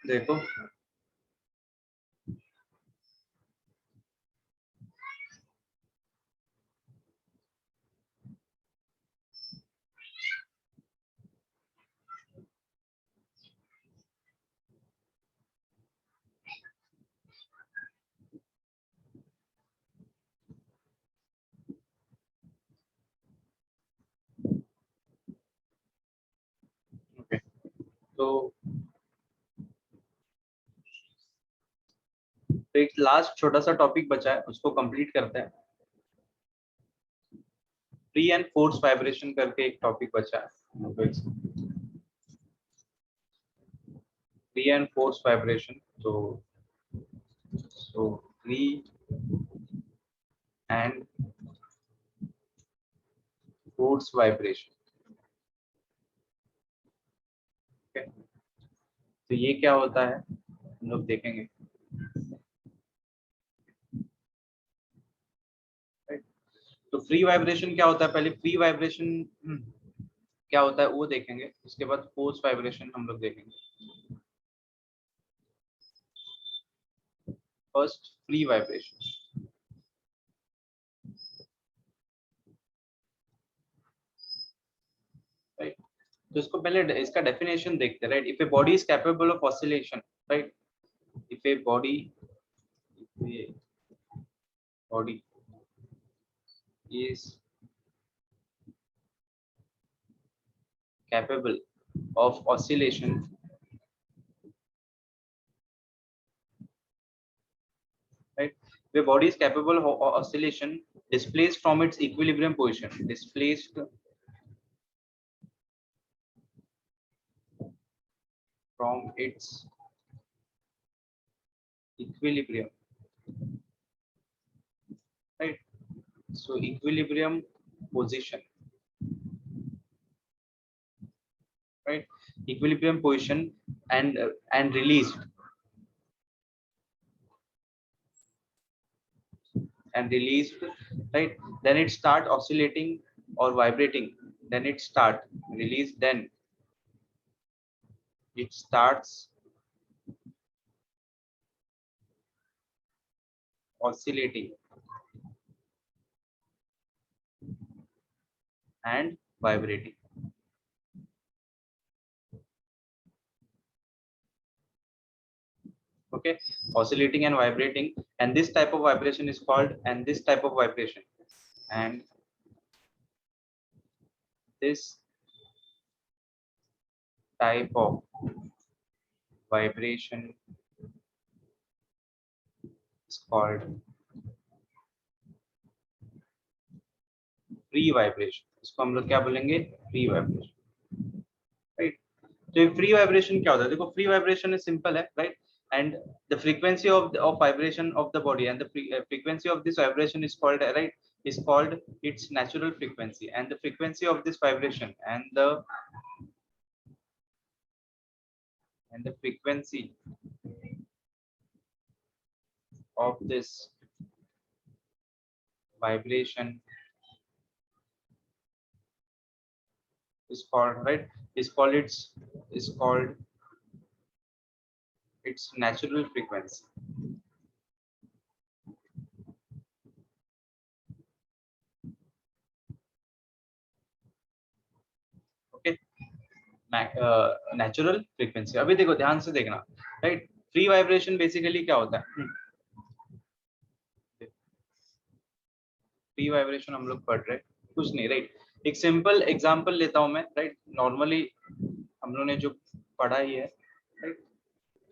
देखो ओके, तो एक लास्ट छोटा सा टॉपिक बचा है, उसको कंप्लीट करते हैं। फ्री एंड फोर्स वाइब्रेशन करके एक टॉपिक बचा है, फ्री एंड फोर्स वाइब्रेशन। तो फ्री एंड फोर्स वाइब्रेशन, तो ये क्या होता है हम लोग देखेंगे। तो फ्री वाइब्रेशन क्या होता है, पहले फ्री वाइब्रेशन क्या होता है वो देखेंगे, उसके बाद फोर्स वाइब्रेशन हम लोग देखेंगे। First free vibration, right. तो इसको पहले इसका डेफिनेशन देखते हैं, right. If a body is capable of oscillation, right, if a body is capable of oscillation, right, the body is capable of oscillation displaced from its equilibrium position, displaced from its equilibrium, right. So equilibrium position, right, equilibrium position, and released, right, then it start oscillating or vibrating, then it start release, then it starts oscillating and vibrating. Okay, oscillating and vibrating, and this type of vibration is called, and this type of vibration, and this type of vibration is called free vibration. इसको हम लोग क्या बोलेंगे, free vibration, right. तो free vibration क्या होता है, देखो फ्री वाइब्रेशन इज सिंपल है, right, and the frequency of vibration of the body, and the frequency of this vibration is called, right, is called its natural frequency, and the frequency of this vibration and the frequency of this vibration is called, right, is called its natural frequency. Okay, natural frequency. अभी देखो ध्यान से देखना, right. Free vibration basically क्या होता है, free vibration हम लोग पढ़ रहे कुछ नहीं, राइट। एक सिंपल एग्जांपल लेता हूं मैं, राइट। नॉर्मली हम लोग ने जो पढ़ा ही है, राइट।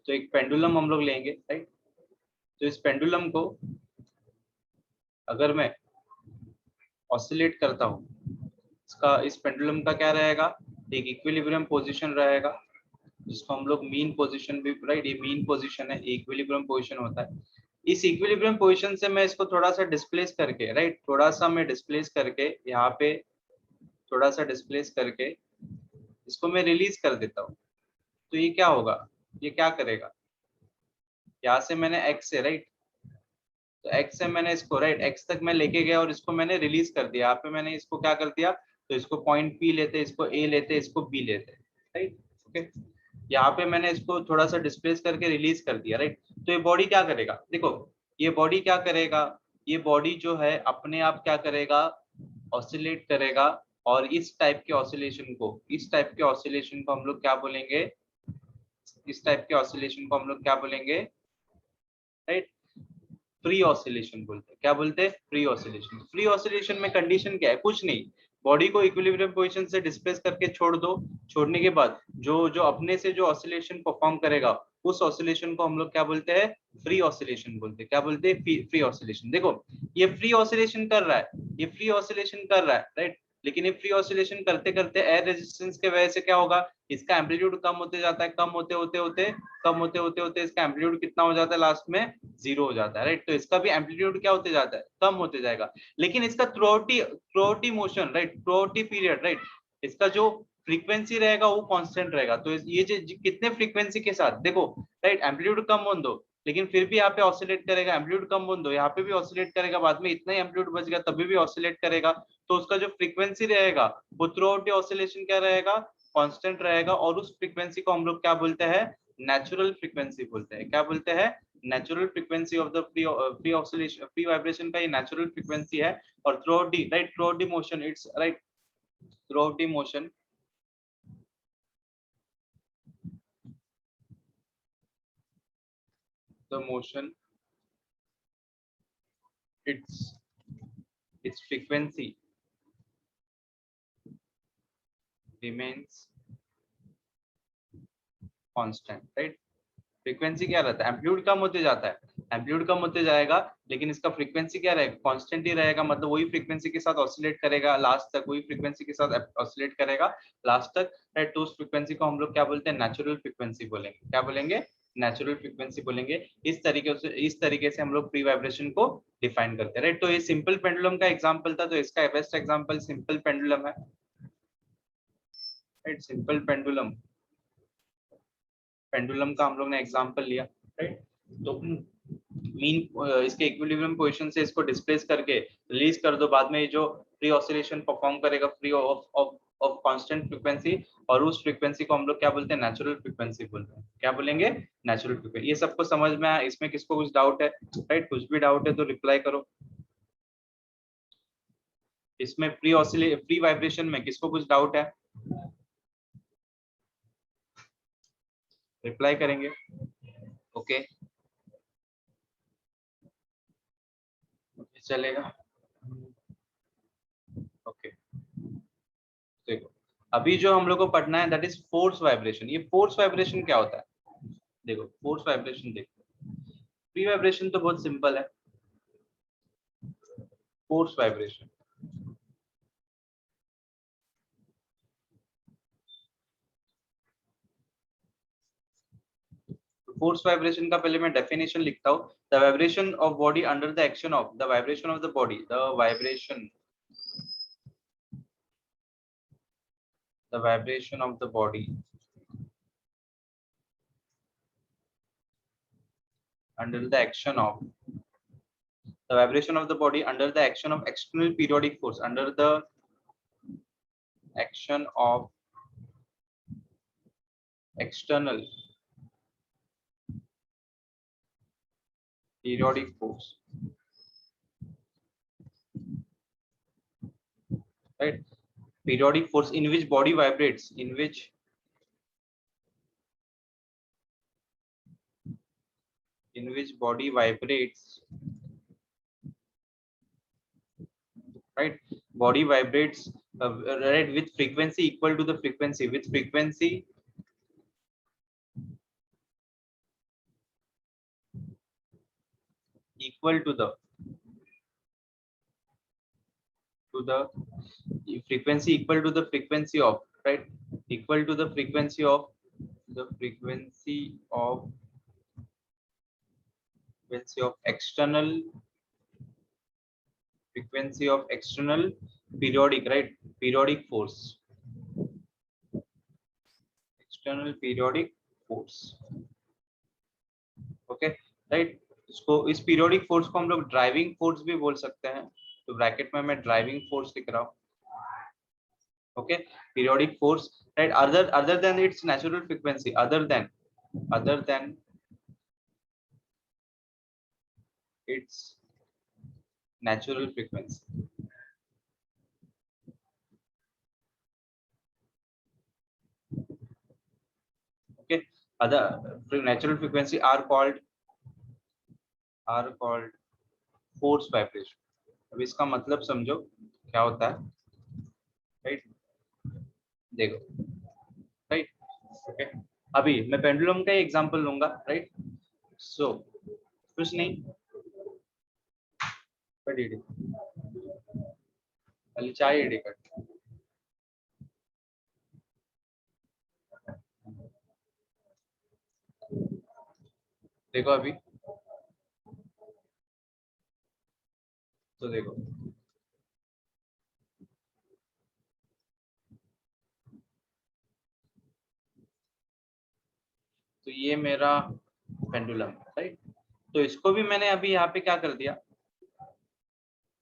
तो एक पेंडुलम हम लोग लेंगे, राइट। तो इस पेंडुलम को अगर मैं ऑसिलेट करता हूं, इस पेंडुलम का क्या रहेगा, एक इक्विलिब्रियम पोजीशन रहेगा, जिसको हम लोग मीन पोजीशन भी, राइट, ये मीन पोजीशन है, इक्विलिब्रियम पोजीशन होता है। इस इक्विलिब्रियम पोजीशन से मैं इसको थोड़ा सा डिस्प्लेस करके, राइट, थोड़ा सा मैं डिस्प्लेस करके यहाँ पे थोड़ा सा डिस्प्लेस करके इसको मैं रिलीज कर देता हूँ। तो ये क्या होगा, ये क्या करेगा, यहाँ से मैंने एक्स से, राइट, तो एक्स से मैंने इसको, राइट, एक्स तक मैं लेके गया और इसको मैंने रिलीज कर दिया। यहाँ पे मैंने इसको क्या कर दिया, तो इसको पॉइंट पी लेते, इसको ए लेते, इसको बी लेते, राइट। ओके, यहाँ पे मैंने इसको थोड़ा सा डिस्प्लेस करके रिलीज कर दिया, राइट। तो ये बॉडी क्या करेगा, देखो ये बॉडी क्या करेगा, ये बॉडी जो है अपने आप क्या करेगा, ऑसिलेट करेगा। और इस टाइप के ऑसिलेशन को, इस टाइप के ऑसिलेशन को हम लोग क्या बोलेंगे, इस टाइप के ऑसिलेशन को हम लोग क्या बोलेंगे, राइट, फ्री ऑसिलेशन बोलते हैं। क्या बोलते हैं, फ्री ऑसिलेशन। फ्री ऑसिलेशन में कंडीशन क्या है, कुछ नहीं, बॉडी को इक्विलिब्रियम पोजीशन से डिस्प्लेस करके छोड़ दो, छोड़ने के बाद जो जो अपने से जो ऑसिलेशन परफॉर्म करेगा उस ऑसिलेशन को हम लोग क्या बोलते हैं, फ्री ऑसिलेशन बोलते हैं। क्या बोलते हैं, फ्री ऑसिलेशन। देखो ये फ्री ऑसिलेशन कर रहा है, ये फ्री ऑसिलेशन कर रहा है, राइट। लेकिन ये फ्री ऑसिलेशन करते करते एयर रेजिस्टेंस के वजह से क्या होगा, इसका एम्पलीट्यूड कम होते जाता है, कम होते होते होते कम होते होते होते इसका एम्पलीट्यूड कितना हो जाता है, लास्ट में जीरो हो जाता है, राइट। तो इसका भी एम्पलीट्यूड क्या होते जाता है, कम होते जाएगा। लेकिन इसका through motion, right, through period, right, इसका जो फ्रीक्वेंसी रहेगा वो कांस्टेंट रहेगा। तो ये जो कितने फ्रीक्वेंसी के साथ, देखो राइट, एम्पलीट्यूड कम होने दो लेकिन फिर भी यहाँ पे ऑसिलेट करेगा, एम्पलीट्यूड कम होने दो यहाँ पे भी ऑसिलेट करेगा, बाद में इतना ही एम्पलीट्यूड बच गया तभी भी ऑसिलेट करेगा। तो उसका जो फ्रीक्वेंसी रहेगा वो थ्रू आउट ऑसिलेशन क्या रहेगा, कांस्टेंट रहेगा। और उस फ्रीक्वेंसी को हम लोग क्या बोलते हैं, नेचुरल फ्रीक्वेंसी बोलते हैं। क्या बोलते हैं, natural frequency of the free oscillation, free vibration का ये नेचुरल फ्रीक्वेंसी है। और through out the, right, through out the motion, it's right, through out the motion, the motion, its frequency remains constant, right। Frequency क्या रहता है, amplitude कम होते जाता है, एम्पलीट्यूड कम होते जाएगा लेकिन इसका फ्रीक्वेंसी क्या रहेगा, कांस्टेंट ही रहेगा। मतलब वही फ्रीक्वेंसी के साथ ऑसिलेट करेगा लास्ट तक, वही फ्रीक्वेंसी के साथ ऑसिलेट करेगा लास्ट तक, राइट। तो उस फ्रीक्वेंसी को हम लोग क्या बोलते हैं, नेचुरल फ्रीक्वेंसी बोलेंगे। क्या बोलेंगे, नेचुरल फ्रीक्वेंसी बोलेंगे। इस तरीके से हम लोग फ्री वाइब्रेशन को डिफाइन करते हैं, राइट। तो ये सिंपल पेंडुलम का एग्जांपल था, तो इसका बेस्ट एग्जांपल सिंपल पेंडुलम है, राइट। सिंपल पेंडुलम, पेंडुलम का हम लोग ने एग्जांपल लिया, राइट। तो मीन इसके इक्विलिब्रियम पोजीशन से इसको डिस्प्लेस करके रिलीज कर दो, बाद में ये जो फ्री ऑसिलेशन परफॉर्म करेगा free of of of constant frequency, और उस फ्रीक्वेंसी को हम लोग क्या बोलते हैं, नेचुरल फ्रीक्वेंसी बोलते हैं। क्या बोलेंगे, नेचुरल फ्रीक्वेंसी। ये सबको समझ में आया, इसमें किसको कुछ डाउट है, राइट। कुछ भी डाउट है तो रिप्लाई करो। इसमें फ्री वाइब्रेशन में किसको कुछ डाउट है, रिप्लाई करेंगे, ओके। चलेगा, ओके। देखो अभी जो हम लोग को पढ़ना है दैट इज फोर्स वाइब्रेशन। ये फोर्स वाइब्रेशन क्या होता है, देखो फोर्स वाइब्रेशन देखो, फ्री वाइब्रेशन तो बहुत सिंपल है। फोर्स वाइब्रेशन, फोर्स वाइब्रेशन का पहले मैं डेफिनेशन लिखता हूँ। The vibration of body under the action of, the vibration of the body, the vibration of the body under the action of, the vibration of the body under the action of external periodic force, under the action of external periodic force, right, periodic force in which body vibrates, in which body vibrates, right, body vibrates, right, with frequency equal to the frequency, with frequency equal to the frequency equal to the frequency of, right, equal to the frequency of external periodic, right, periodic force, external periodic force, okay, right. इसको, इस periodic force को हम लोग driving force भी बोल सकते हैं। तो ब्रैकेट में मैं ड्राइविंग फोर्स लिख रहा हूँ, Okay, periodic force, right? Other than its natural frequency, other than its natural frequency. Okay, other natural frequency are called force vibration. अब इसका मतलब समझो क्या होता है, राइट? देखो, राइट? ओके, अभी मैं पेंडुलम का एग्जांपल लूंगा, राइट? सो कुछ नहीं, खाली चाय एडी कर। देखो अभी, तो देखो, तो ये मेरा पेंडुलम, राइट? तो इसको भी मैंने अभी यहाँ पे क्या कर दिया,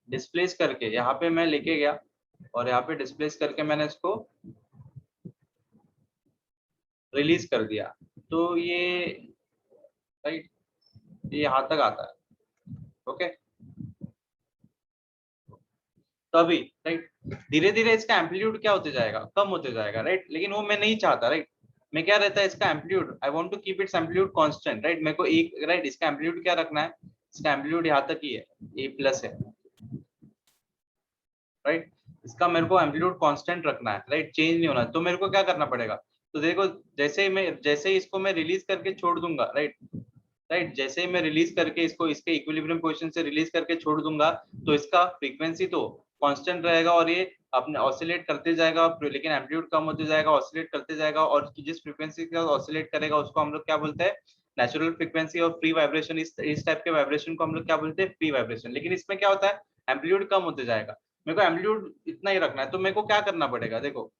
डिस्प्लेस करके यहाँ पे मैं लेके गया, और यहाँ पे डिस्प्लेस करके मैंने इसको रिलीज कर दिया। तो ये, राइट, ये यहाँ तक आता है। ओके, तो अभी, राइट, धीरे धीरे इसका एम्पलीट्यूड क्या होते जाएगा, कम होते जाएगा, राइट? लेकिन वो मैं नहीं चाहता, राइट? मैं क्या रहता है इसका amplitude, I want to keep its amplitude constant, right? मेरे को एक, राइट, इसका एम्पलीट्यूड क्या रखना है, इसका एम्पलीट्यूड यहाँ तक ही है, ए प्लस है, राइट? इसका मेरे को एम्पलीट्यूड कांस्टेंट रखना है, राइट? चेंज नहीं होना। तो मेरे को क्या करना पड़ेगा, तो देखो, जैसे ही इसको मैं रिलीज करके छोड़ दूंगा, राइट, जैसे ही मैं रिलीज करके इसको इसके इक्विलिब्रियम पोजीशन से रिलीज करके छोड़ दूंगा, तो इसका फ्रीक्वेंसी तो कांस्टेंट रहेगा, और ये अपने ऑसिलेट करते जाएगा, लेकिन एम्पलीट्यूड कम होते जाएगा, ऑसिलेट करते जाएगा, और जिस फ्रीक्वेंसी के साथ ऑसिलेट करेगा उसको हम लोग क्या बोलते हैं, नेचुरल फ्रीक्वेंसी। और फ्री वाइब्रेशन, इस टाइप के वाइब्रेशन को हम लोग क्या बोलते हैं, फ्री वाइब्रेशन। लेकिन इसमें क्या होता है, एम्पलीट्यूड कम होते जाएगा। मेरे को एम्पलीट्यूड इतना ही रखना है, तो मेरे को क्या करना पड़ेगा, देखो,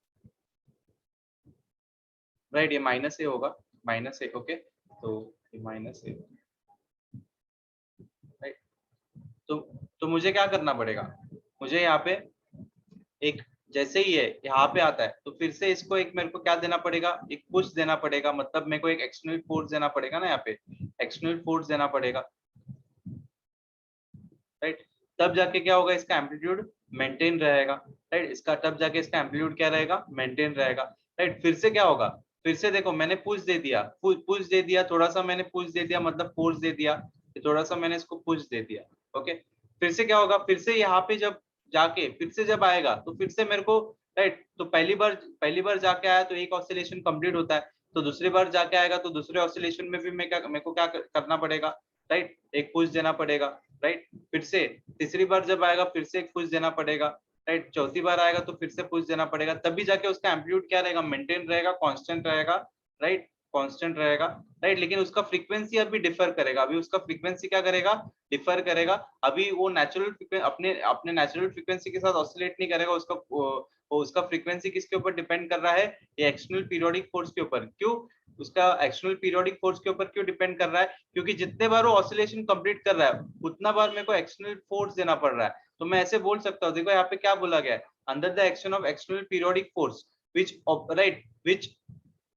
राइट, ये माइनस ए होगा, माइनस ए, ओके, तो ये माइनस ए, राइट? तो मुझे क्या करना पड़ेगा, मुझे यहाँ पे एक, जैसे ही है यहाँ पे आता है, तो फिर से इसको एक मेरे को क्या देना पड़ेगा, एक पुश देना पड़ेगा, मतलब मेरे को एक एक्सटर्नल फोर्स देना पड़ेगा ना, यहाँ पे एक्सटर्नल फोर्स देना पड़ेगा, राइट? तब जाके क्या होगा, इसका एम्पलीट्यूड मेंटेन रहेगा, राइट? इसका तब जाके इसका एम्पलीट्यूड क्या रहेगा, मेंटेन रहेगा, राइट? फिर से क्या होगा, फिर से देखो, मैंने पुश दे दिया, पुश दे दिया, थोड़ा सा मैंने पुश दे दिया, मतलब फोर्स दे दिया, थोड़ा सा मैंने इसको पुश दे दिया, ओके? फिर से क्या होगा, फिर से यहाँ पे जब जाके फिर से जब आएगा, तो फिर से मेरे को, राइट, तो पहली बार जाके आया तो एक ऑसिलेशन कंप्लीट होता है, तो दूसरी बार जाके आएगा तो दूसरे ऑसिलेशन में भी मेरे को क्या करना पड़ेगा, राइट? एक पुश देना पड़ेगा, राइट? फिर से तीसरी बार जब आएगा फिर से एक पुश देना पड़ेगा, राइट? चौथी बार आएगा तो फिर से पुश देना पड़ेगा, तभी जाके उसका एम्पलीट्यूड क्या रहेगा, मेंटेन रहेगा, कांस्टेंट रहेगा, राइट? कांस्टेंट रहेगा, राइट? लेकिन उसका फ्रीक्वेंसी अभी डिफर करेगा, अभी उसका फ्रीक्वेंसी क्या करेगा, डिफर करेगा। अभी वो नेचुरल अपने अपने नेचुरल फ्रीक्वेंसी के साथ ऑसिलेट नहीं करेगा, उसका फ्रीक्वेंसी किसके ऊपर डिपेंड कर रहा है, ये एक्सटर्नल पीरियोडिक फोर्स के ऊपर। क्यों उसका एक्सटर्नल पीरियोडिक फोर्स के ऊपर क्यों डिपेंड कर रहा है, क्योंकि जितने बार वो ऑसिलेशन कंप्लीट कर रहा है उतना बार मेरे को एक्सटर्नल फोर्स देना पड़ रहा है। तो मैं ऐसे बोल सकता हूँ, देखो यहाँ पे क्या बोला गया है, under the action of external periodic force which operate which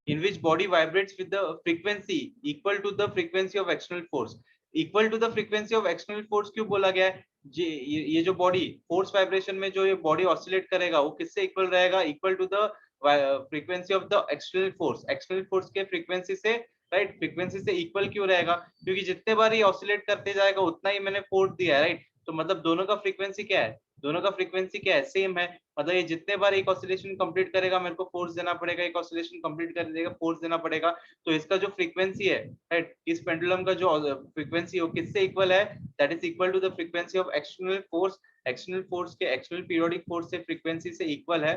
in which body vibrates with the frequency equal to the frequency of external force। Equal to the frequency of external force क्यों बोला गया है, ये जो body force vibration में जो ये body oscillate करेगा वो किससे इक्वल रहेगा, equal to the frequency of the external force के फ्रीक्वेंसी से, राइट? फ्रीक्वेंसी से इक्वल क्यों रहेगा, क्योंकि जितने बार ये ऑसिलेट करते जाएगा उतना ही मैंने फोर्स दिया है, राइट? तो मतलब दोनों का फ्रीक्वेंसी क्या है, दोनों का फ्रीक्वेंसी क्या है, सेम है। मतलब ये जितने बार एक ऑसिलेशन कंप्लीट करेगा मेरे को फोर्स देना पड़ेगा, एक ऑसिलेशन कंप्लीट कर देगा फोर्स देना पड़ेगा। तो इसका जो फ्रीक्वेंसी है, राइट, इस पेंडुलम का जो फ्रीक्वेंसी वो किससे इक्वल है, that is equal to the frequency of external force. External force के एक्सटर्नल पीरियोडिक फोर्स से फ्रीक्वेंसी से इक्वल है,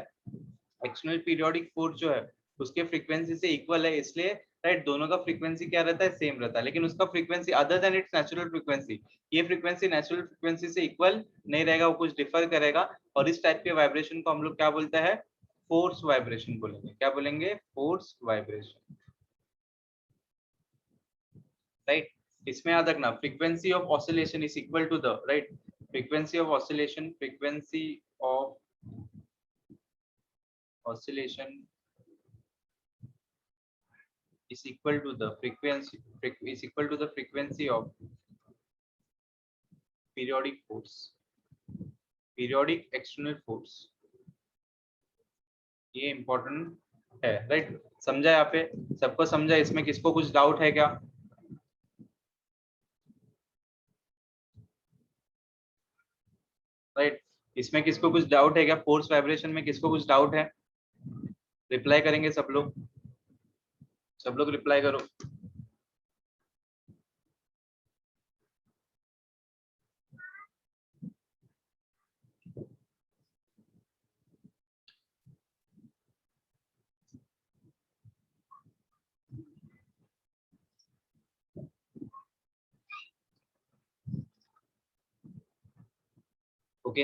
एक्सटर्नल पीरियोडिक फोर्स जो है उसके फ्रीक्वेंसी से इक्वल है, इसलिए, राइट, दोनों का फ्रीक्वेंसी क्या रहता है, सेम रहता है। लेकिन उसका frequency other than it's natural frequency, ये फ्रीक्वेंसी नेचुरल फ्रीक्वेंसी से इक्वल नहीं रहेगा, वो कुछ डिफर करेगा। और इस टाइप के वाइब्रेशन को हम लोग क्या बोलते हैं, फोर्स वाइब्रेशन बोलेंगे। क्या बोलेंगे, फोर्स वाइब्रेशन, राइट? इसमें याद रखना, frequency of oscillation is equal to the, right, frequency of oscillation, frequency of oscillation is equal to the frequency of periodic force, periodic external force. ये इंपॉर्टेंट है, right? समझा यहाँ पे? सबको समझा? इसमें किसको कुछ डाउट है क्या? राइट, इसमें किसको कुछ डाउट है क्या? फोर्स वाइब्रेशन में किसको कुछ डाउट है? रिप्लाई करेंगे सब लोग, सब लोग रिप्लाई करो। ओके,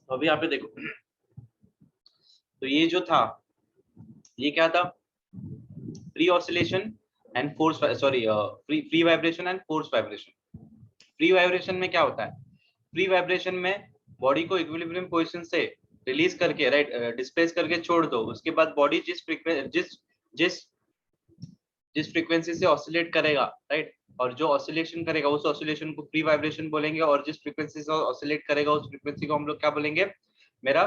अभी यहाँ पे देखो, तो ये जो था, ये क्या था? Free oscillation and force, sorry, free vibration and force vibration. Free vibration में क्या होता है? फ्री वाइब्रेशन में बॉडी को इक्विलिब्रियम पोजीशन से रिलीज करके, राइट, डिस्प्लेस करके छोड़ दो, उसके बाद बॉडी जिस जिस फ्रीक्वेंसी से ऑसिलेट करेगा, राइट, और जो ऑसिलेशन करेगा उस ऑसिलेशन को फ्री वाइब्रेशन बोलेंगे, और जिस फ्रीक्वेंसी से ऑसिलेट करेगा उस फ्रीक्वेंसी को हम लोग क्या बोलेंगे? मेरा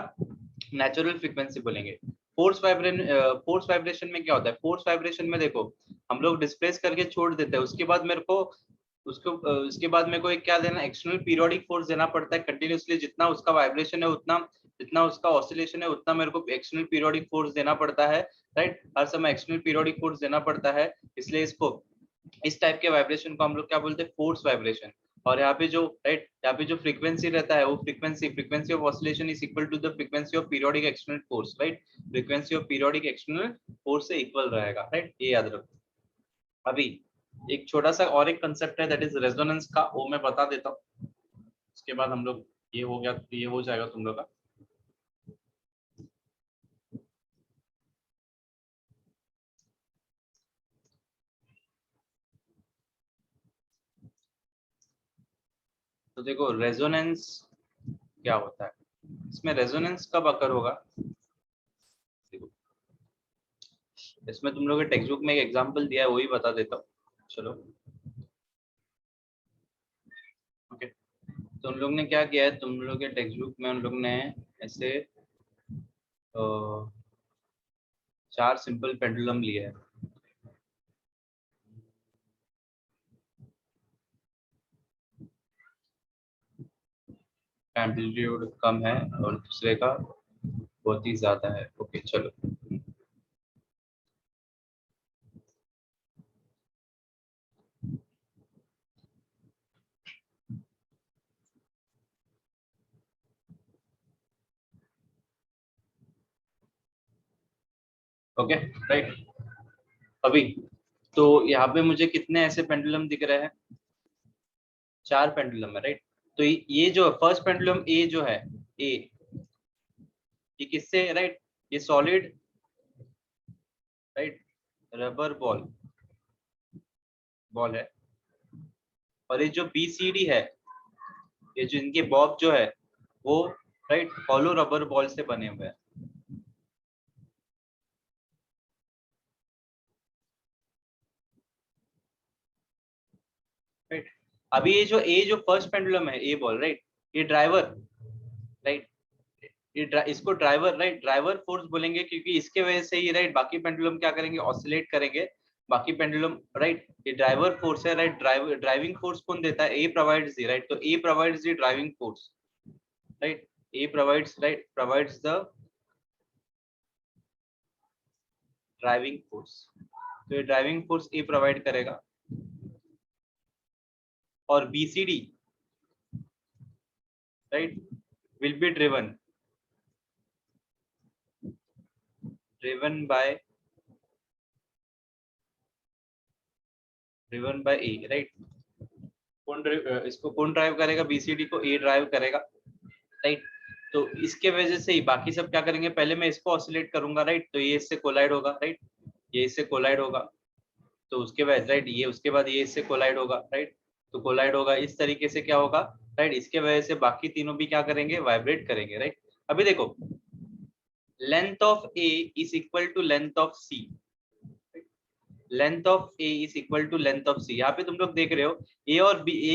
नेचुरल फ्रीक्वेंसी बोलेंगे। फोर्स वाइब्रेशन में क्या होता है? फोर्स वाइब्रेशन में देखो, हम लोग डिस्प्लेस करके छोड़ देते हैं, उसके बाद मेरे को उसके बाद मेरे को एक क्या देना? एक्सटर्नल पीरियोडिक फोर्स देना पड़ता है कंटिन्यूअसली। जितना उसका वाइब्रेशन है उतना, जितना उसका ऑसिलेशन है उतना मेरे को एक्सटर्नल पीरियोडिक फोर्स देना पड़ता है, राइट? हर समय एक्सटर्नल पीरियोडिक फोर्स देना पड़ता है, इसलिए इसको, इस टाइप के वाइब्रेशन को हम लोग क्या बोलते हैं? Force vibration. और यहाँ पे जो, राइट, यहाँ पे जो फ्रीक्वेंसी रहता है वो frequency of oscillation is equal to the frequency of periodic external force, right? Frequency of periodic external force से इक्वल रहेगा, राइट? ये याद रखो। अभी एक छोटा सा और एक कंसेप्ट है, दैट इज रेजोनेंस का, वो मैं बता देता हूँ, उसके बाद हम लोग, ये हो गया, ये हो जाएगा तुम लोग का। तो देखो, रेजोनेंस क्या होता है? इसमें रेजोनेंस कब अकर होगा? देखो, इसमें तुम लोग के टेक्स्ट बुक में एक एग्जांपल दिया है, वही बता देता हूँ, चलो। ओके, तो उन लोग ने क्या किया है, तुम लोग के टेक्स्ट बुक में उन लोग ने ऐसे 4 सिंपल पेंडुलम लिए है। एम्पलीट्यूड कम है और दूसरे का बहुत ही ज्यादा है। ओके, चलो। Okay, right. अभी तो यहाँ पे मुझे कितने ऐसे पेंडुलम दिख रहे हैं? 4 पेंडुलम है, राइट? तो ये जो फर्स्ट पेंडुलम ए जो है, ए, ये किससे, राइट? ये सॉलिड, राइट, रबर बॉल है। और ये जो बी सी डी है, ये जो इनके बॉब जो है, वो, राइट, हॉलो रबर बॉल से बने हुए हैं, राइट? अभी ये जो फर्स्ट पेंडुलम है, ए बॉल, राइट, ये ड्राइवर, राइट, इसको ड्राइवर, राइट, ड्राइवर फोर्स बोलेंगे, क्योंकि इसके वजह से ही, राइट, बाकी पेंडुलम क्या करेंगे? ऑसिलेट करेंगे। बाकी पेंडुलम, राइट, ये ड्राइवर फोर्स है, राइट? ड्राइविंग फोर्स कौन देता है? A provides the, right? तो A provides the driving force, right? A provides, right, provides the driving force. तो ये ड्राइविंग फोर्स ए प्रोवाइड करेगा। और BCD, right, will be driven by A, right? इसको कौन ड्राइव करेगा? BCD को A drive करेगा, राइट? तो इसके वजह से ही बाकी सब क्या करेंगे, पहले मैं इसको ऑसिलेट करूंगा, राइट? तो ये इससे कोलाइड होगा, राइट? ये इससे कोलाइड होगा, तो उसके बाद राइट ये उसके बाद ये इससे कोलाइड होगा, राइट? तो कोलाइड होगा, इस तरीके से क्या होगा, राइट? इसके वजह से बाकी तीनों भी क्या करेंगे, वाइब्रेट करेंगे, राइट? अभी देखो, length of A is equal to length of C, length of A is equal to length of C। यहाँ पे तुम लोग देख रहे हो A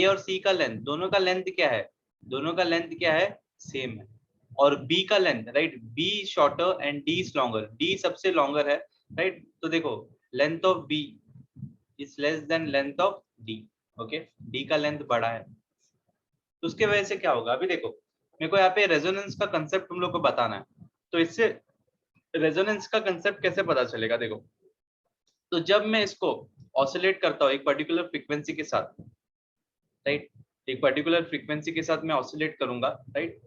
और C का लेंथ, दोनों का लेंथ क्या है? दोनों का लेंथ क्या है? सेम है। और B का length, right? B shorter and D is longer, D सबसे लॉन्गर है, राइट? तो देखो, length of B is less than length of D, okay? D का लेंथ बड़ा है, तो उसके वजह से क्या होगा? अभी देखो, मेरे को यहाँ पे रेजोनेंस का कंसेप्ट तुम लोग को बताना है, तो इससे रेजोनेंस का कंसेप्ट कैसे पता चलेगा? देखो, तो जब मैं इसको ऑसिलेट करता हूँ एक पर्टिकुलर फ्रीक्वेंसी के साथ, राइट? एक पर्टिकुलर फ्रीक्वेंसी के साथ मैं ऑसिलेट करूंगा, राइट?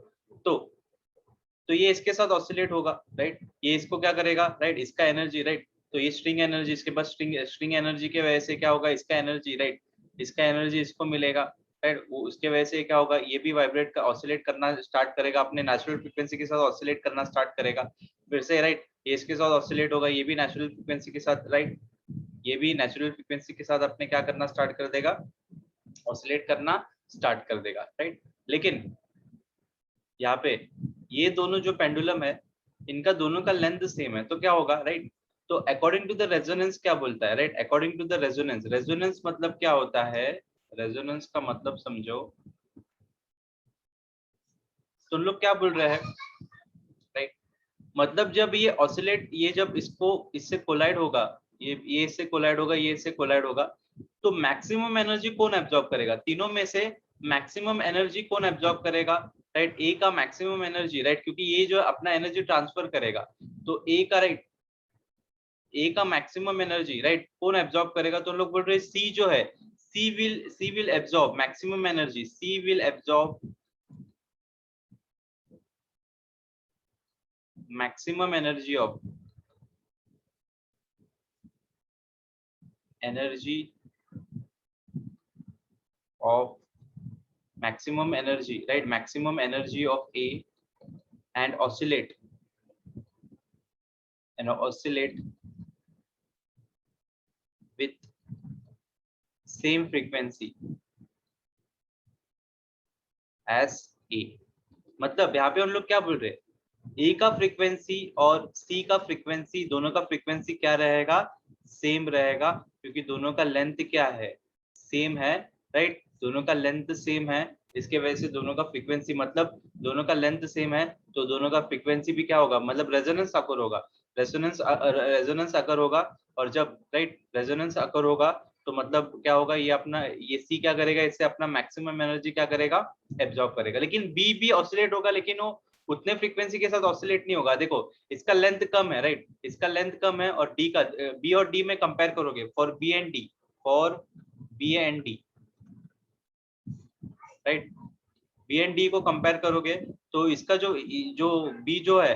तो ये इसके साथ ऑसिलेट होगा, राइट? ये इसको क्या करेगा, राइट? इसका एनर्जी, राइट? तो ये स्ट्रिंग एनर्जी, इसके पास स्ट्रिंग एनर्जी के वजह से क्या होगा, इसका एनर्जी, राइट? इसका एनर्जी इसको मिलेगा, राइट? वो उसके वजह से क्या होगा, ये भी वाइब्रेट का ऑसिलेट करना स्टार्ट करेगा, अपने नेचुरल फ्रीक्वेंसी के साथ ऑसिलेट करना स्टार्ट करेगा, फिर से, राइट? ये इसके साथ ऑसिलेट होगा, ये भी नेचुरल फ्रीक्वेंसी के साथ, राइट? ये भी नेचुरल फ्रीक्वेंसी के साथ अपने क्या करना स्टार्ट कर देगा, ऑसिलेट करना स्टार्ट कर देगा, राइट? लेकिन यहाँ पे ये दोनों जो पेंडुलम है, इनका दोनों का लेंथ सेम है, तो क्या होगा, राइट? तो अकॉर्डिंग टू द रेजोनेंस क्या बोलता है, right? According to the resonance, resonance मतलब क्या होता है? रेजोनेंस का मतलब समझो, तुम लोग क्या बोल रहे हैं, राइट? मतलब जब ये ऑसिलेट, ये जब इसको इससे कोलाइड होगा, ये इससे कोलाइड होगा, ये इससे कोलाइड होगा, तो मैक्सिमम एनर्जी कौन एब्जॉर्ब करेगा? तीनों में से मैक्सिमम एनर्जी कौन एब्जॉर्ब करेगा, राइट? ए का मैक्सिमम एनर्जी, राइट? क्योंकि ये जो अपना एनर्जी ट्रांसफर करेगा, तो ए का, राइट, ए का मैक्सिमम एनर्जी, राइट, कौन एब्जॉर्ब करेगा? तो हम लोग बोल रहे हैं सी जो है, C will absorb maximum energy, C will absorb maximum energy of maximum energy, right? Maximum energy of A and oscillate with same frequency as A। मतलब यहाँ पे हम लोग क्या बोल रहे हैं, ए का फ्रीक्वेंसी और सी का फ्रीक्वेंसी, दोनों का फ्रीक्वेंसी क्या रहेगा, सेम रहेगा, क्योंकि दोनों का लेंथ क्या है, सेम है, राइट? दोनों का लेंथ सेम है, इसके वजह से दोनों का फ्रीक्वेंसी, मतलब दोनों का लेंथ सेम है, तो दोनों का फ्रीक्वेंसी भी क्या होगा, मतलब रेजोनेंस अकर होगा, रेजोनेंस अकर होगा। और जब, राइट, रेजोनेंस अकर होगा, तो मतलब क्या होगा, ये अपना, ये सी क्या करेगा, इससे अपना मैक्सिमम एनर्जी क्या करेगा, एब्जॉर्ब करेगा। लेकिन बी भी ऑसिलेट होगा, लेकिन वो उतने फ्रीक्वेंसी के साथ ऑसिलेट नहीं होगा। देखो, इसका लेंथ कम है, राइट? इसका लेंथ कम है, और डी का, बी और डी में कंपेयर करोगे, for B and D, right, B and D को कंपेयर करोगे, तो इसका जो बी जो है,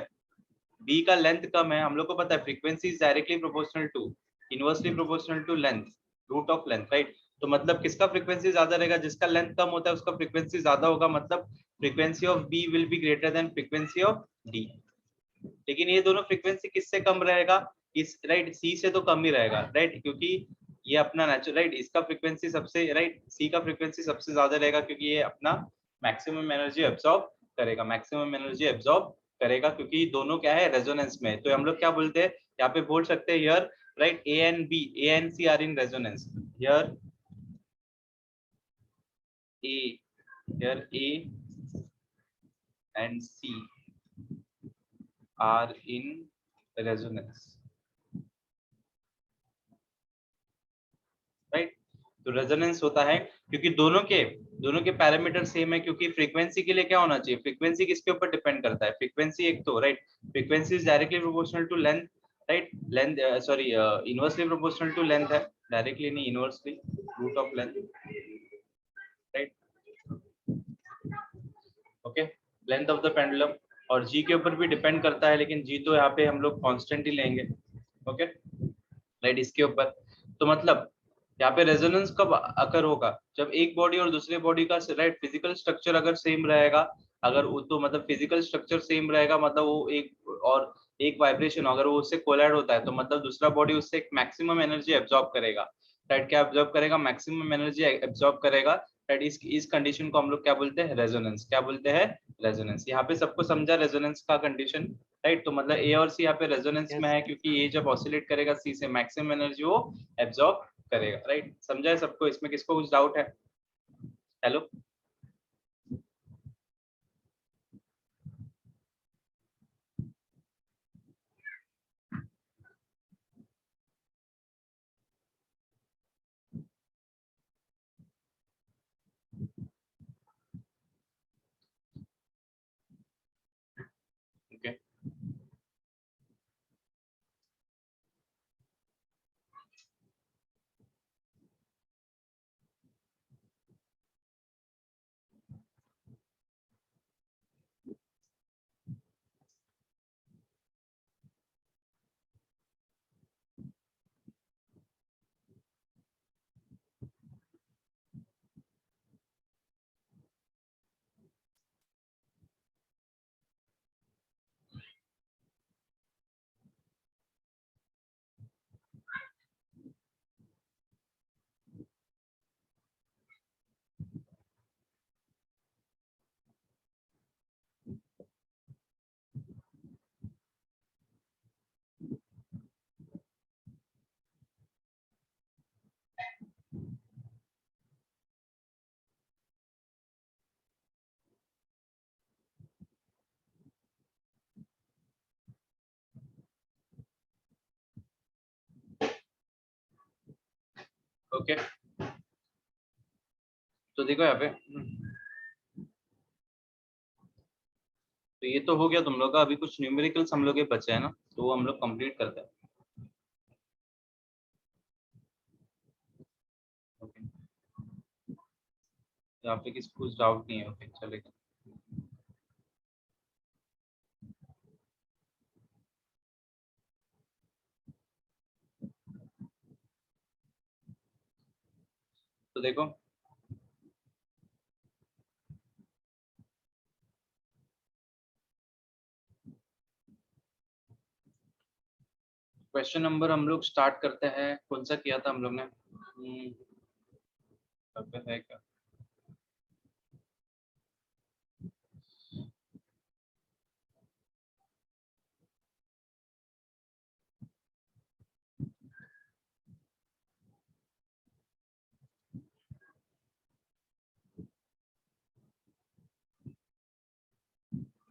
बी का लेंथ कम है, हम लोग को पता है frequency is directly proportional to, inversely proportional to length, root of length, right? तो मतलब किसका फ्रीक्वेंसी ज्यादा रहेगा, जिसका लेंथ कम होता है उसका फ्रीक्वेंसी ज्यादा होगा, मतलब frequency of B will be greater than frequency of D. लेकिन ये दोनों फ्रीक्वेंसी किससे कम रहेगा, इस, राइट, सी से तो कम ही रहेगा, राइट? क्योंकि ये अपना नेचुरल, राइट, इसका फ्रीक्वेंसी सबसे, राइट, सी का फ्रीक्वेंसी सबसे ज्यादा रहेगा, क्योंकि ये अपना मैक्सिमम एनर्जी एब्जॉर्ब करेगा, मैक्सिमम एनर्जी एब्जॉर्ब करेगा, क्योंकि दोनों क्या है, रेजोनेंस में। तो हम लोग क्या बोलते हैं यहाँ पे, बोल सकते हैं here, right, A and C are in resonance, here A and C are in resonance, right? तो रेजोनेंस होता है क्योंकि दोनों के पैरामीटर सेम है, क्योंकि फ्रीक्वेंसी के लिए क्या होना चाहिए, फ्रीक्वेंसी किसके ऊपर डिपेंड करता है, फ्रीक्वेंसी एक तो, right, frequency is directly proportional to length, right? Length, sorry, inversely proportional to length है, डायरेक्टली नहीं, inversely, root of length, right? Okay, length of the pendulum, और जी के ऊपर भी डिपेंड करता है, लेकिन जी तो यहाँ पे हम लोग कांस्टेंट ही लेंगे। ओके राइट, इसके ऊपर। तो मतलब यहाँ पे रेजोनेंस कब अकर होगा, जब एक बॉडी और दूसरे बॉडी का राइट फिजिकल स्ट्रक्चर अगर सेम रहेगा, अगर वो तो मतलब फिजिकल स्ट्रक्चर सेम रहेगा, मतलब वो एक वाइब्रेशन अगर वो उससे कोलाइड होता है, तो मतलब दूसरा बॉडी उससे एक मैक्सिमम एनर्जी एब्जॉर्ब करेगा। राइट, क्या एब्जॉर्ब करेगा, मैक्सिमम एनर्जी एब्जॉर्ब करेगा। राइट, इस कंडीशन को हम लोग क्या बोलते हैं, रेजोनेंस। क्या बोलते हैं, रेजोनेंस। यहाँ पे सबको समझा रेजोनेंस का कंडीशन। राइट, तो मतलब ए और सी यहाँ पे रेजोनेंस में है, क्योंकि ये जब ऑसिलेट करेगा सी से, मैक्सिमम एनर्जी वो एब्जॉर्ब करेगा। राइट, समझा है सबको, इसमें किसको कुछ डाउट है? Hello, okay okay. तो देखो यहाँ पे, तो ये तो हो गया तुम लोग का। अभी कुछ न्यूमेरिकल्स हम लोग के बचे हैं ना, तो वो हम लोग कंप्लीट करते हैं। ओके, यहाँ पे किसी कुछ डाउट नहीं है? ओके चलेगा। तो देखो, क्वेश्चन नंबर हम लोग स्टार्ट करते हैं। कौन सा किया था हम लोग ने? यहाँ पे है क्या?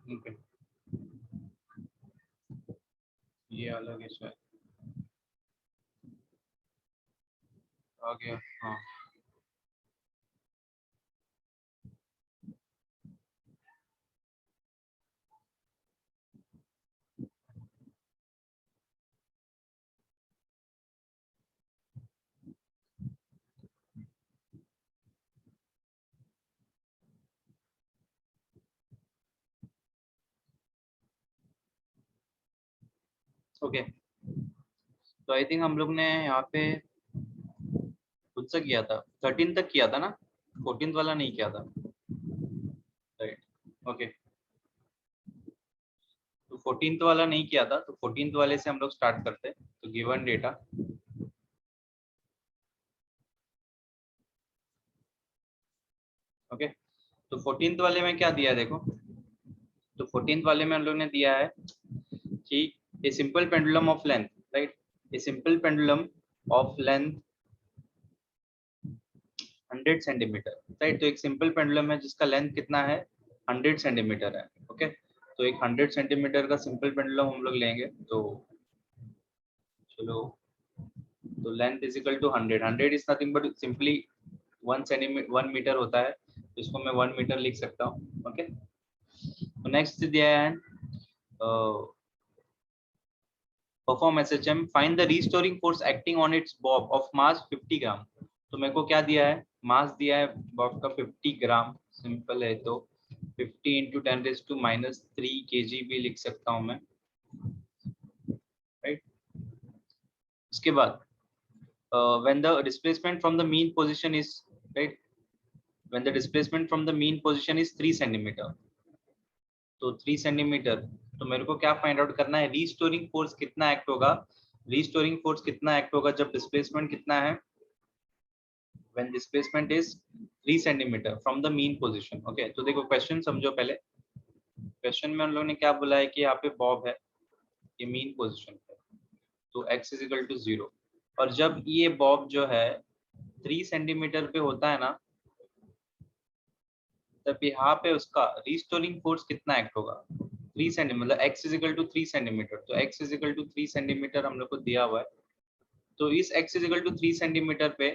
ओके, ये अलग है शायद। आ गया, हाँ। ओके, तो आई थिंक हम लोग ने यहाँ पे खुद से किया था, 13 तक किया था ना, 14th वाला नहीं किया था। Right, okay. तो 14th वाला नहीं किया था, तो 14th वाले से हम लोग स्टार्ट करते हैं। तो गिवन डेटा, ओके। तो 14th वाले में क्या दिया है देखो। तो 14th वाले में हम लोग ने दिया है कि a simple pendulum of length, right, a simple pendulum of length 100 centimetre. Right, तो एक सिंपल पेंडुलम है जिसका लेंथ कितना है, 100 सेंटीमीटर है। ओके, तो एक 100 सेंटीमीटर का सिंपल पेंडुलम हम लोग लेंगे। तो चलो, तो length is equal to 100। 100 is nothing but simply 1 metre होता है, तो इसको मैं 1 मीटर लिख सकता हूँ। ओके, तो नेक्स्ट दिया है perform SHM, find the restoring force acting on it's Bob of mass 50 ग्राम। तो मेरे को क्या दिया है, मास दिया है बॉब का 50 ग्राम, सिंपल है। तो 50 इंटू 10⁻³ kg भी लिख सकता हूँ मैं, राइट। उसके बाद when the displacement from the mean position is, right, when the displacement from the mean position is 3 centimeter, तो 3 सेंटीमीटर, तो मेरे को क्या फाइंड आउट करना है, रीस्टोरिंग फोर्स कितना एक्ट होगा, रीस्टोरिंग फोर्स कितना एक्ट होगा जब डिस्प्लेसमेंट कितना है, when displacement is 3 centimetre from the mean position। Okay, तो देखो क्वेश्चन समझो पहले। क्वेश्चन में हम लोगों ने क्या बोला है कि यहाँ पे बॉब है, ये मीन पोजिशन पे, तो x इज इक्वल टू 0, और जब ये बॉब जो है 3 सेंटीमीटर पे होता है ना, तब यहाँ पे उसका रीस्टोरिंग फोर्स कितना एक्ट होगा, 3 सेंटीमीटर, मतलब x is equal to 3 centimetre, तो x is equal to 3 centimetre हम लोग को दिया हुआ है, तो इस x is equal to 3 centimetre पे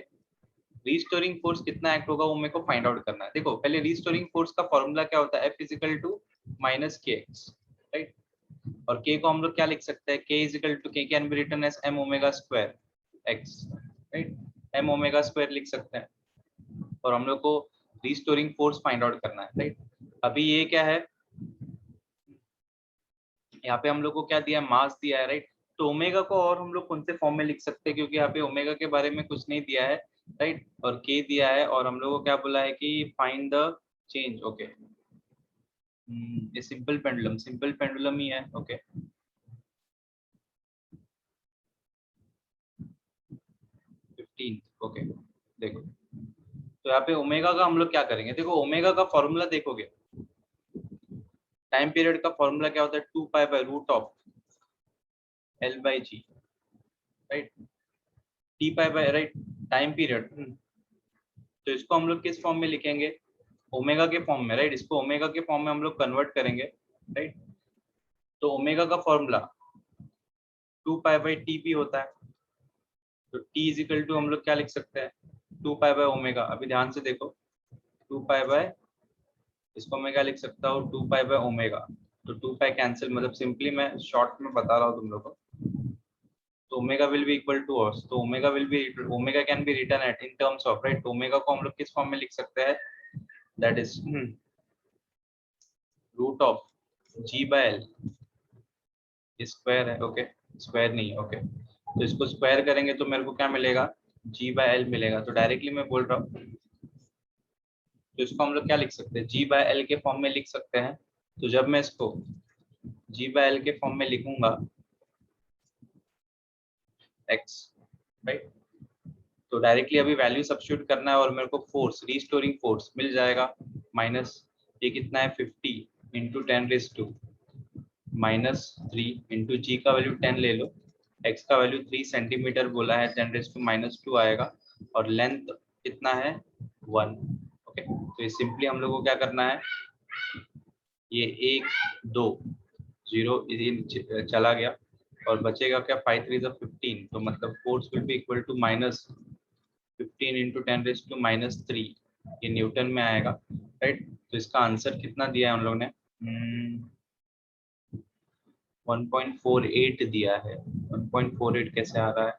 रीस्टोरिंग फोर्स कितना एक्ट होगा वो मेरे को फाइंड आउट करना है। देखो पहले रीस्टोरिंग फोर्स का फॉर्मूला क्या होता है, F is equal to minus kx, राइट, और k को हम लोग क्या लिख सकते हैं, k is equal to, k can be written as m omega square x, right, m omega square लिख सकते हैं, और हम लोग को रीस्टोरिंग फोर्स फाइंड आउट करना है, राइट। अभी ये क्या है, यहाँ पे हम लोग को क्या दिया है, मास दिया है, राइट, तो ओमेगा को और हम लोग कौन से फॉर्म में लिख सकते हैं, क्योंकि यहाँ पे ओमेगा के बारे में कुछ नहीं दिया है, राइट, और के दिया है, और हम लोग को क्या बोला है कि फाइंड द चेंज। ओके, ये सिंपल पेंडुलम ही है। ओके, 15। ओके, देखो तो यहाँ पे ओमेगा का हम लोग क्या करेंगे, देखो ओमेगा का फॉर्मूला देखोगे, टाइम पीरियड का फॉर्मूला क्या होता है, 2π/√L/g, right, t π, right, time period, तो इसको हम लोग किस फॉर्म में लिखेंगे, ओमेगा के फॉर्म में, राइट, इसको ओमेगा के फॉर्म में हम लोग कन्वर्ट करेंगे, राइट, तो ओमेगा का फॉर्मूला 2π/tp होता है, तो t इज इक्वल टू हम लोग क्या लिख सकते हैं, 2π/ओमेगा। अभी ध्यान से देखो, 2π, इसको मैं क्या लिख सकता हूँ, 2π/ओमेगा, तो 2π कैंसिल, मतलब सिंपली मैं शॉर्ट में बता रहा हूँ तुम लोग को, तो omega will be equal to ऑस, तो omega can be written at in terms of, right, तो ओमेगा को हम लोग किस फॉर्म में लिख सकते हैं, that is root of g/l, square है, ओके, स्क्वायर नहीं है, ओके, तो इसको स्क्वायर करेंगे तो मेरे को क्या मिलेगा, g/l मिलेगा, तो डायरेक्टली मैं बोल रहा हूँ, तो इसको हम लोग क्या लिख सकते हैं, g/l के फॉर्म में लिख सकते हैं, तो जब मैं इसको g/l के फॉर्म में लिखूंगा x, राइट, तो डायरेक्टली अभी वैल्यू सब्स्टिट्यूट करना है, और मेरे को फोर्स, रीस्टोरिंग फोर्स मिल जाएगा, माइनस, ये कितना है, 50 इंटू 10⁻³ इंटू जी का वैल्यू 10 ले लो, x का वैल्यू 3 सेंटीमीटर बोला है, 10⁻² आएगा, और लेंथ कितना है, 1। ओके, तो ये सिंपली हम लोग को क्या करना है, ये 1 2 0 चला गया, और बचेगा क्या, 5 3 15, तो मतलब force will be equal to minus 15 into 10⁻³ ये न्यूटन में आएगा, राइट, तो इसका आंसर कितना दिया है हम लोग ने, 1.48 दिया है। 1.48 कैसे आ रहा है,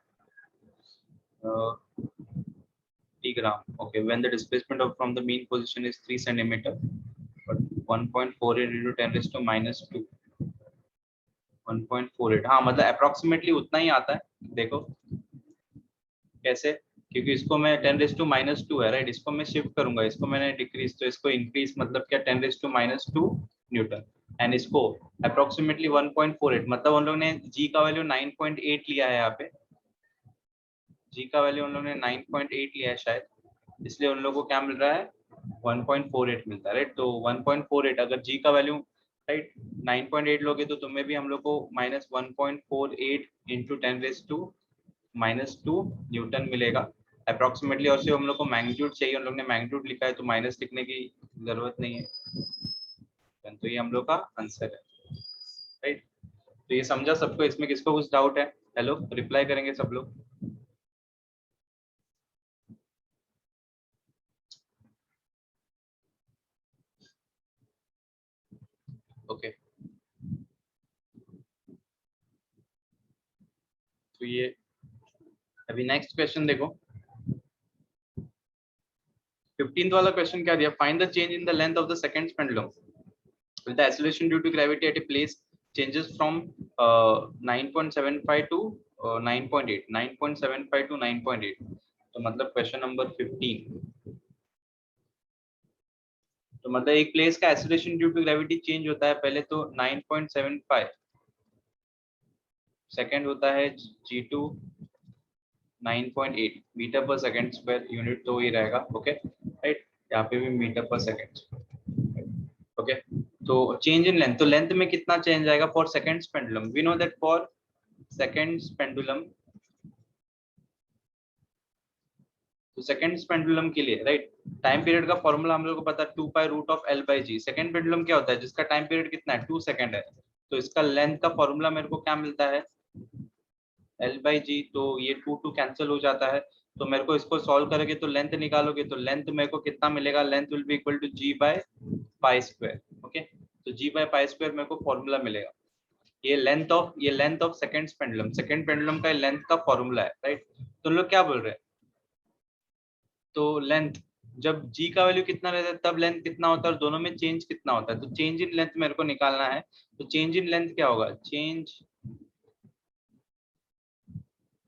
gram. Okay, when the displacement of from the mean position is 3 centimetre, but 1.48 into 10⁻², 1.48, हाँ, मतलब अप्रोक्सीमेटली उतना ही आता है। देखो कैसे, क्योंकि इसको मैं 10⁻² है, राइट, इसको मैं शिफ्ट करूंगा, इसको मैंने डिक्रीज, तो इसको इंक्रीज, मतलब क्या, 10⁻² न्यूटन, एंड इसको अप्रोक्सीमेटली 1.48, मतलब उन लोगों ने जी का वैल्यू 9.8 लिया है, यहाँ पे जी का वैल्यू उन लोगों ने 9.8 लिया है शायद, इसलिए उन लोगों को क्या मिल रहा है, 1.48 मिलता है, राइट, तो 1.48 अगर जी का वैल्यू, राइट, 9.8 लोगे तो तुम्हें भी हम लोग को माइनस 1.48 इंटू 10⁻² न्यूटन मिलेगा अप्रोक्सीमेटली, और सिर्फ हम लोग को मैग्नीट्यूड चाहिए, उन लोग ने मैग्नीट्यूड लिखा है, तो माइनस लिखने की जरूरत नहीं है, तो ये हम लोग का आंसर है, राइट। तो ये समझा सबको, इसमें किसको कुछ डाउट है, हेलो, रिप्लाई करेंगे सब लोग। ओके, तो ये अभी नेक्स्ट क्वेश्चन देखो, 15th वाला क्वेश्चन क्या दिया, find the change in the length of the second pendulum. With the acceleration due to gravity at a place changes from 9.75 to 9.8, 9.75 to 9.8. तो मतलब क्वेश्चन नंबर 15, तो मतलब एक प्लेस का acceleration due to gravity change होता है पहले तो 9.75, सेकंड होता है g2 9.8 मीटर पर सेकंड स्क्वायर, यूनिट तो ही रहेगा, ओके राइट, यहाँ पे भी मीटर पर सेकंड, ओके। तो चेंज इन लेंथ, तो लेंथ में कितना चेंज आएगा for seconds pendulum, we know that for seconds pendulum, तो सेकंड्स पेंडुलम के लिए राइट टाइम पीरियड का फॉर्मूला हम लोग को पता है 2 pi root of L by G. Second pendulum क्या होता है जिसका टाइम पीरियड कितना है 2 सेकंड है, तो इसका लेंथ का फॉर्मूला मेरे को क्या मिलता है एल बाई जी, तो ये 2 कैंसिल हो जाता है, तो मेरे को इसको सॉल्व करोगे तो लेंथ निकालोगे तो लेंथ मेरे को कितना मिलेगा, length will be equal to g by pi square, okay. तो जी बाय पाई स्क्वायर मेरे को फॉर्मूला मिलेगा, ये length of seconds pendulum, second pendulum का लेंथ का फॉर्मूला है राइट। तो लोग क्या बोल रहे हैं, तो लेंथ जब g का वैल्यू कितना रहता है तब लेंथ कितना होता है और दोनों में चेंज कितना होता है, तो चेंज इन लेंथ मेरे को निकालना है, तो चेंज इन लेंथ क्या होगा, change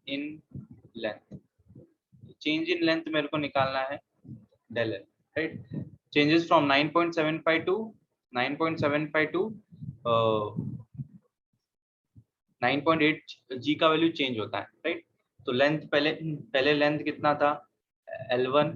in length, change in length मेरे को निकालना है del L right, changes from 9.75 to 9.75 to 9.8, g का वैल्यू चेंज होता है राइट। तो लेंथ पहले लेंथ कितना था L1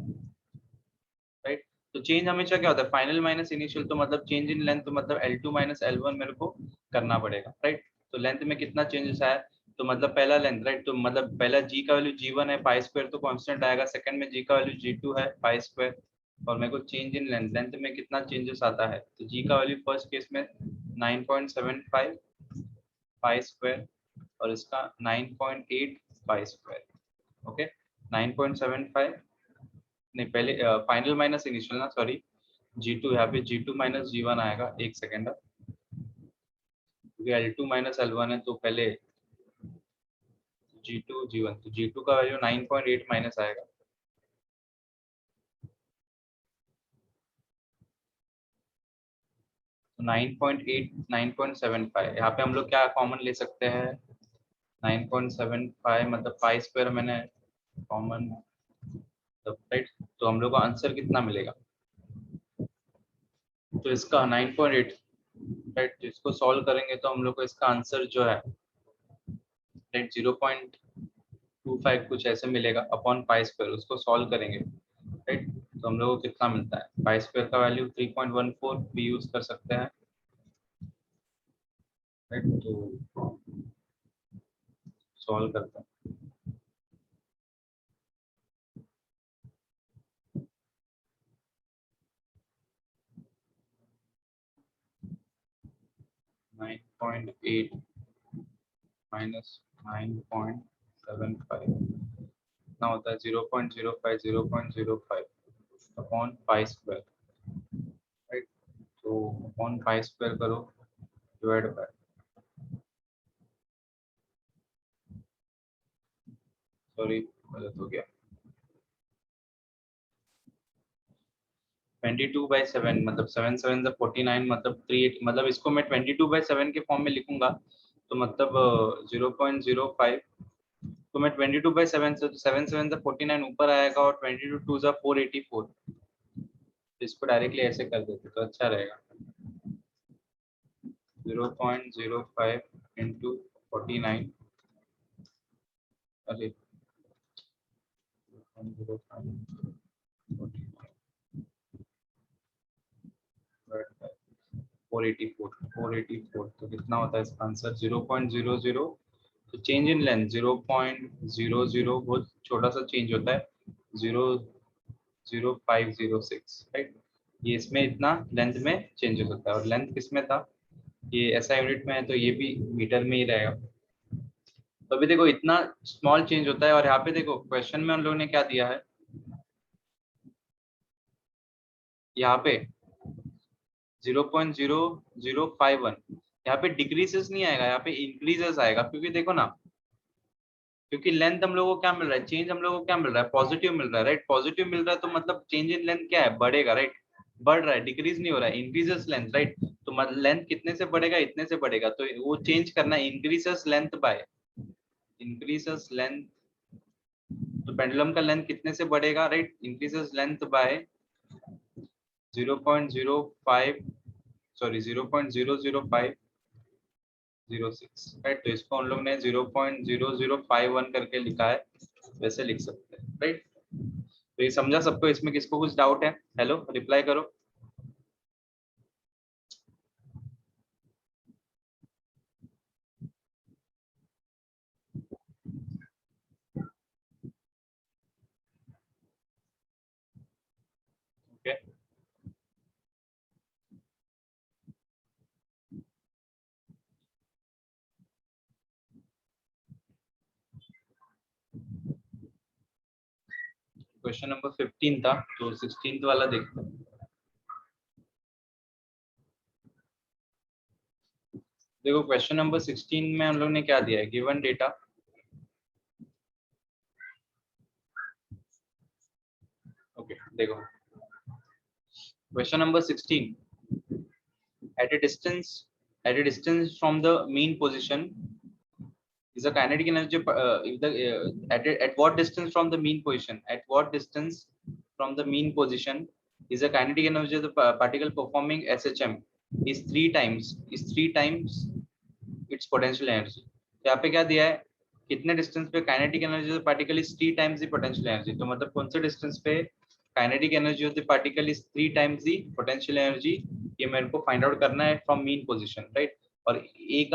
राइट, तो चेंज हमेशा क्या होता है फाइनल माइनस इनिशियल, तो मतलब चेंज इन लेंथ तो मतलब L2 माइनस L1 मेरे को करना पड़ेगा राइट। तो लेंथ में कितना चेंजेस आया, तो मतलब पहला लेंथ राइट, तो मतलब पहला g का वैल्यू g1 है पाई स्क्वायर तो कांस्टेंट आएगा, सेकंड में g का वैल्यू g2 है पाई स्क्वायर, और मेरे को चेंज इन लेंथ, लेंथ में कितना चेंजेस आता है, तो g का वैल्यू फर्स्ट केस में 9.75 पाई स्क्वायर और इसका 9.8 पाई स्क्वायर, ओके 9.75 नहीं पहले फाइनल माइनस इनिशियल ना सॉरी, G2 यहाँ पे G2 माइनस G1 आएगा, एक सेकेंड क्योंकि L2 माइनस L1 है, तो पहले G2 G1, तो G2 का वैल्यू 9.8 माइनस आएगा, तो 9.8 9.75, यहाँ पे हम लोग क्या कॉमन ले सकते हैं 9.75 मतलब पाई स्क्वायर मैंने कॉमन, राइट, तो हम लोग को आंसर कितना मिलेगा, तो इसका 9.8 राइट, तो इसको सॉल्व करेंगे तो हम लोग को इसका आंसर जो है राइट 0.25 कुछ ऐसे मिलेगा अपॉन पाई स्क्वायर, उसको सॉल्व करेंगे राइट, तो हम लोग को कितना मिलता है, पाई स्क्वायर का वैल्यू 3.14 भी यूज कर सकते हैं राइट, तो सॉल्व करते हैं, नाइन पॉइंट एट माइनस 9.75 कितना होता है 0.05 अपॉन पाई स्क्वायर राइट, तो अपॉन पाई स्क्वायर करो डिवाइड बाय, सॉरी गलत हो गया, 22/7 मतलब 7 7 49 मतलब 38, मतलब इसको मैं 22/7 के फॉर्म में लिखूंगा तो मतलब 0.05, तो मैं 22/7 से 7 7 49 ऊपर आएगा और 22 2 484, तो इसको डायरेक्टली ऐसे कर देते तो अच्छा रहेगा, 0.05 इंटू 49, अरे 484 तो कितना होता है इसका आंसर 0.00, तो चेंज इन लेंथ 0.00 बहुत छोटा सा चेंज होता है 0.0506 राइट, ये इसमें इतना लेंथ में चेंजेस होता है और लेंथ किसमें था, ये ऐसा यूनिट में है तो ये भी मीटर में ही रहेगा, तो अभी देखो इतना स्मॉल चेंज होता है, और यहाँ पे देखो क्वेश्चन में उन लोगों ने क्या दिया है, यहाँ पे 0.0051, यहाँ पे डिक्रीजेस नहीं आएगा, यहाँ पे इंक्रीजेस आएगा, क्योंकि देखो ना, क्योंकि लेंथ हम लोगों को क्या मिल रहा है, चेंज हम लोगों को क्या मिल रहा है पॉजिटिव मिल रहा है राइट, पॉजिटिव मिल रहा है तो मतलब चेंज इन लेंथ क्या है बढ़ेगा राइट, बढ़ रहा है, डिक्रीज नहीं हो रहा है, इंक्रीजेस लेंथ, राइट। तो लेंथ कितने से बढ़ेगा, इतने से बढ़ेगा, तो वो चेंज करना है, increases length bye, increases length, तो पेंडुलम का लेंथ कितने से बढ़ेगा, right, increases length bye 0.05, sorry 0.00506, right. तो इसको हम लोग ने 0.0051 करके लिखा है, वैसे लिख सकते हैं, राइट। तो ये समझा सबको, इसमें किसको कुछ डाउट है, हेलो रिप्लाई करो। ओके, क्वेश्चन नंबर 15 था, तो 16th वाला देखते हैं। देखो क्वेश्चन नंबर 16 में हम लोग ने क्या दिया है, गिवन डेटा, ओके देखो question number 16, at a distance from the mean position is a kinetic energy, if the at what distance from the mean position, at what distance from the mean position is a kinetic energy of the particle performing SHM is three times its potential energy। तो यहाँ पे क्या दिया है, कितने distance पे kinetic energy of the particle is 3 times the potential energy, तो मतलब कौन से डिस्टेंस पे kinetic energy of the particle is 3 times the potential energy, ये मेरे को फाइंड आउट करना है फ्रॉम मीन पोजीशन, राइट। और एक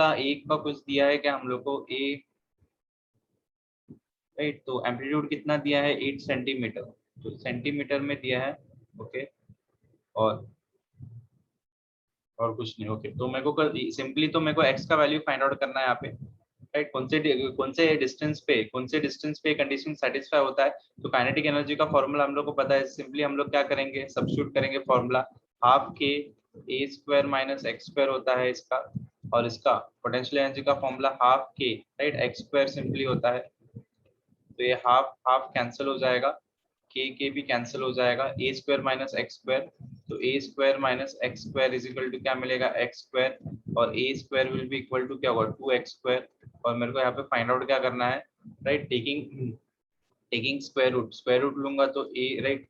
का कुछ दिया है क्या हम लोग को, ए, राइट। तो एम्पलीट्यूड कितना दिया है, 8 सेंटीमीटर, तो सेंटीमीटर में दिया है, ओके। और कुछ नहीं, ओके। तो मेरे को सिंपली तो मेरे को एक्स का वैल्यू फाइंड आउट करना है यहाँ पे, राइट। कौन से डिस्टेंस पे कंडीशन सेटिस्फाई होता है, तो काइनेटिक एनर्जी का फॉर्मूला हम लोग को पता है, सिंपली हम लोग क्या करेंगे, सब्स्टिट्यूट करेंगे फॉर्मूला, हाफ के ए स्क्वायर माइनस एक्स स्क्वायर होता है इसका, और इसका पोटेंशियल एनर्जी का फॉर्मूला हाफ के, राइट, एक्स स्क्वायर सिंपली होता है, तो ये हाफ हाफ कैंसिल हो जाएगा, के भी कैंसिल हो जाएगा, A square minus x square, तो ए square minus x square is equal to क्या मिलेगा, एक्स स्क्वायर, और A square will be equal to क्या होगा, 2x स्क्वायर। और मेरे को यहाँ पे फाइंड आउट क्या करना है, right, taking taking square root लूंगा तो ए, राइट।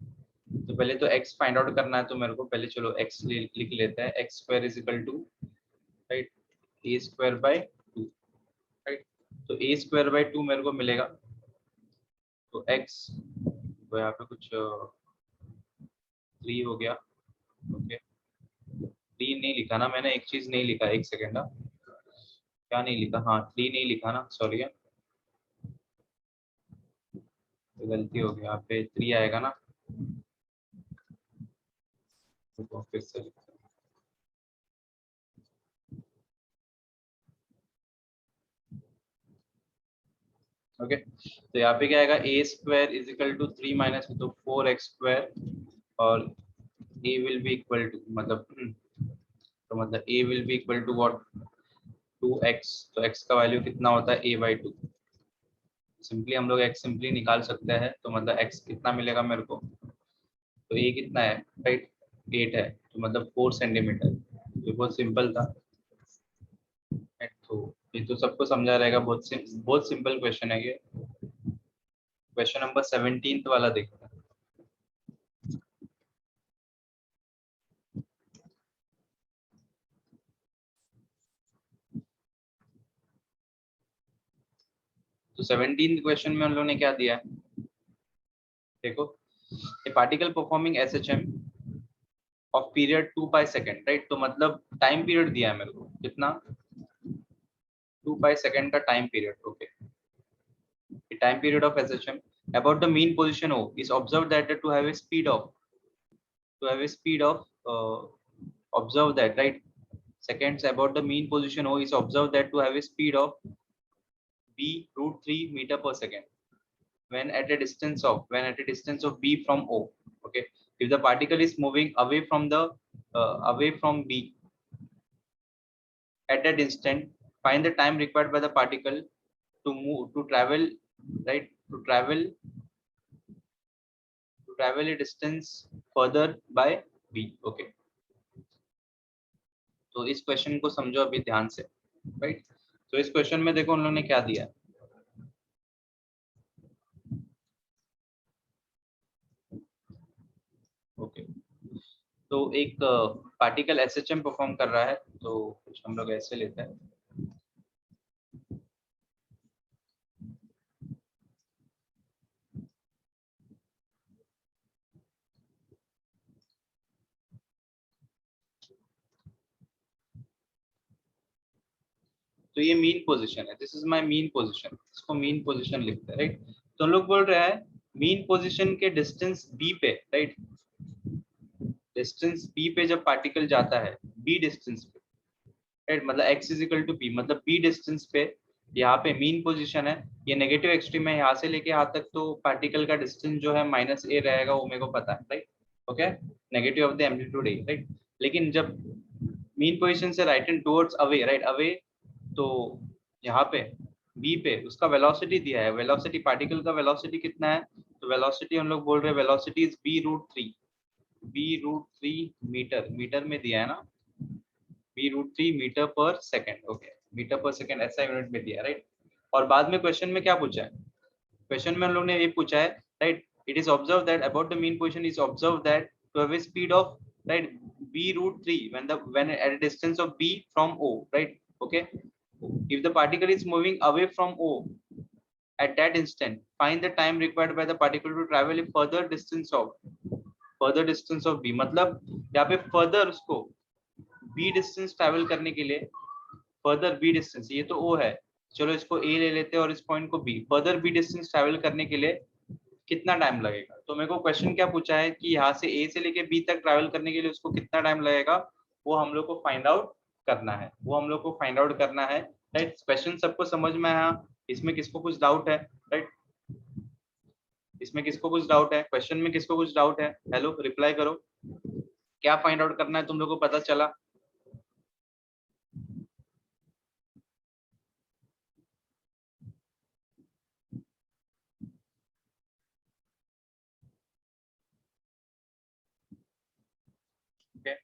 तो पहले तो x फाइंड आउट करना है, तो मेरे को पहले चलो x लिख लेते हैं, x square is equal to, right, a square by 2, right. तो ए स्क्वायर बाय 2 मेरे को मिलेगा, तो x, तो यहाँ पे कुछ 3 हो गया, ओके। 3 नहीं लिखा ना मैंने, एक चीज नहीं लिखा, एक सेकेंड ना, क्या नहीं लिखा, हाँ 3 नहीं लिखा ना, सॉरी, तो गलती हो गई, यहाँ पे 3 आएगा ना, तो फिर से ओके। तो यहाँ पे क्या आएगा, A square is equal to 3 minus, तो 4x स्क्वायर, और A will be equal to, मतलब तो मतलब A will be equal to what, 2x, तो x का वैल्यू कितना होता है, a/2, सिंपली हम लोग x सिंपली निकाल सकते हैं, तो मतलब x कितना मिलेगा मेरे को, तो a कितना है, राइट, 8 है, तो मतलब 4 सेंटीमीटर, ये बहुत सिंपल था, right? तो ये तो सबको समझा रहेगा, बहुत सिंपल क्वेश्चन है ये। क्वेश्चन नंबर 17 वाला देखते हैं। तो 17 क्वेश्चन में हम लोग ने क्या दिया है, देखो, ए particle performing SHM of period 2 pi second, right. तो मतलब टाइम पीरियड दिया है मेरे को, कितना, 2 पाई सेकेंड का time period, okay. Time period of SHM about the mean position O is observed that to have a speed of, observe that, right, seconds, about the mean position O is observed that to have a speed of b root 3 meter per second when at a distance of b from O, okay। If the particle is moving away from b at that instant, find the time required by the particle to travel, right, to travel a distance further by b. Okay, तो इस question को समझो अभी ध्यान से, right. तो इस question में देखो उन लोगों ने क्या दिया है। ओके, तो एक पार्टिकल एसएचएम परफॉर्म कर रहा है, तो कुछ हम लोग ऐसे लेते हैं। तो ये मीन पोजीशन है, this is my mean position, इसको मीन पोजीशन लिखते हैं, राइट। तो हम लोग बोल रहे हैं मीन पोजीशन के डिस्टेंस बी पे, राइट, डिस्टेंस बी पे जब पार्टिकल जाता है बी डिस्टेंस पे, राइट, मतलब x is equal to b, मतलब बी डिस्टेंस पे यहाँ पे मीन पोजीशन है, ये नेगेटिव एक्सट्रीम है, यहाँ से लेके यहाँ तक तो पार्टिकल का डिस्टेंस जो है माइनस ए रहेगा, वो मेरे को पता है, right. Okay, negative of the amplitude A, right. लेकिन जब मीन पोजीशन से right and towards away, right, away, तो यहाँ पे बी पे उसका वेलोसिटी दिया है, वेलोसिटी पार्टिकल का वेलोसिटी कितना है, तो वेलोसिटी हम लोग बोल रहे हैं velocity is b root three metre, metre में दिया है ना, बी√3 metre per second. Okay, metre per second ऐसा यूनिट में दिया है, राइट। और बाद में क्वेश्चन में क्या पूछा है, क्वेश्चन में हम लोग ने ये पूछा है, right, it is observe that about the mean position is observe that to have a speed of, right, b√3 when at a distance of b from o, right. Okay, if the particle is moving away from o at that instant, find the time required by the particle to travel a further distance of b, मतलब यहाँ पे further उसको b distance travel करने के लिए, further b distance, ये तो o है, चलो इसको a ले लेते हैं और इस पॉइंट को b, further b distance travel करने के लिए कितना टाइम लगेगा। तो मेरे को क्वेश्चन क्या पूछा है कि यहाँ से a से लेके b तक ट्रैवल करने के लिए उसको कितना टाइम लगेगा, वो हम लोग को फाइंड आउट करना है, वो हम लोग को फाइंड आउट करना है, राइट। क्वेश्चन सबको समझ में आया, इसमें किसको कुछ डाउट है, राइट, इसमें किसको कुछ डाउट है, क्वेश्चन में किसको कुछ डाउट है, हेलो रिप्लाई करो, क्या फाइंड आउट करना है तुम लोग को पता चला। ओके,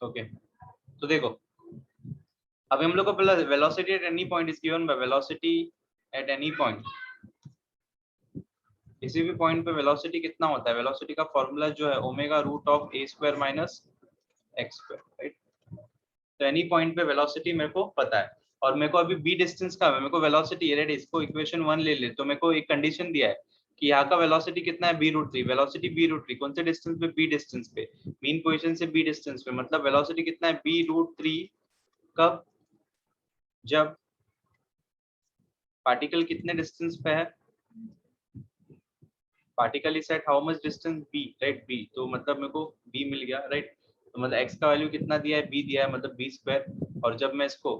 ओके, तो देखो अभी हम लोग को पहला velocity at any point is given by velocity at any point, किसी भी पॉइंट पे वेलोसिटी कितना होता है, वेलोसिटी का फॉर्मूला जो है omega root of a square minus x square, right. तो एनी पॉइंट पे वेलोसिटी मेरे को पता है, और मेरे को अभी बी डिस्टेंस का है, मेरे को वेलोसिटी रेट, इसको इक्वेशन 1 ले ले, तो मेरे को एक कंडीशन दिया है कि यहाँ का वेलोसिटी कितना है b√3, वेलोसिटी b√3 कौन से डिस्टेंस पे, बी डिस्टेंस पे, मीन पोजीशन से बी डिस्टेंस पे, मतलब वेलोसिटी कितना है b√3, कब, जब पार्टिकल कितने डिस्टेंस पे है, particle is at how much distance b, right, b, तो मतलब मेरे को b मिल गया, राइट। तो मतलब x का वैल्यू कितना दिया है, b दिया है, मतलब b स्क्वायर, और जब मैं इसको,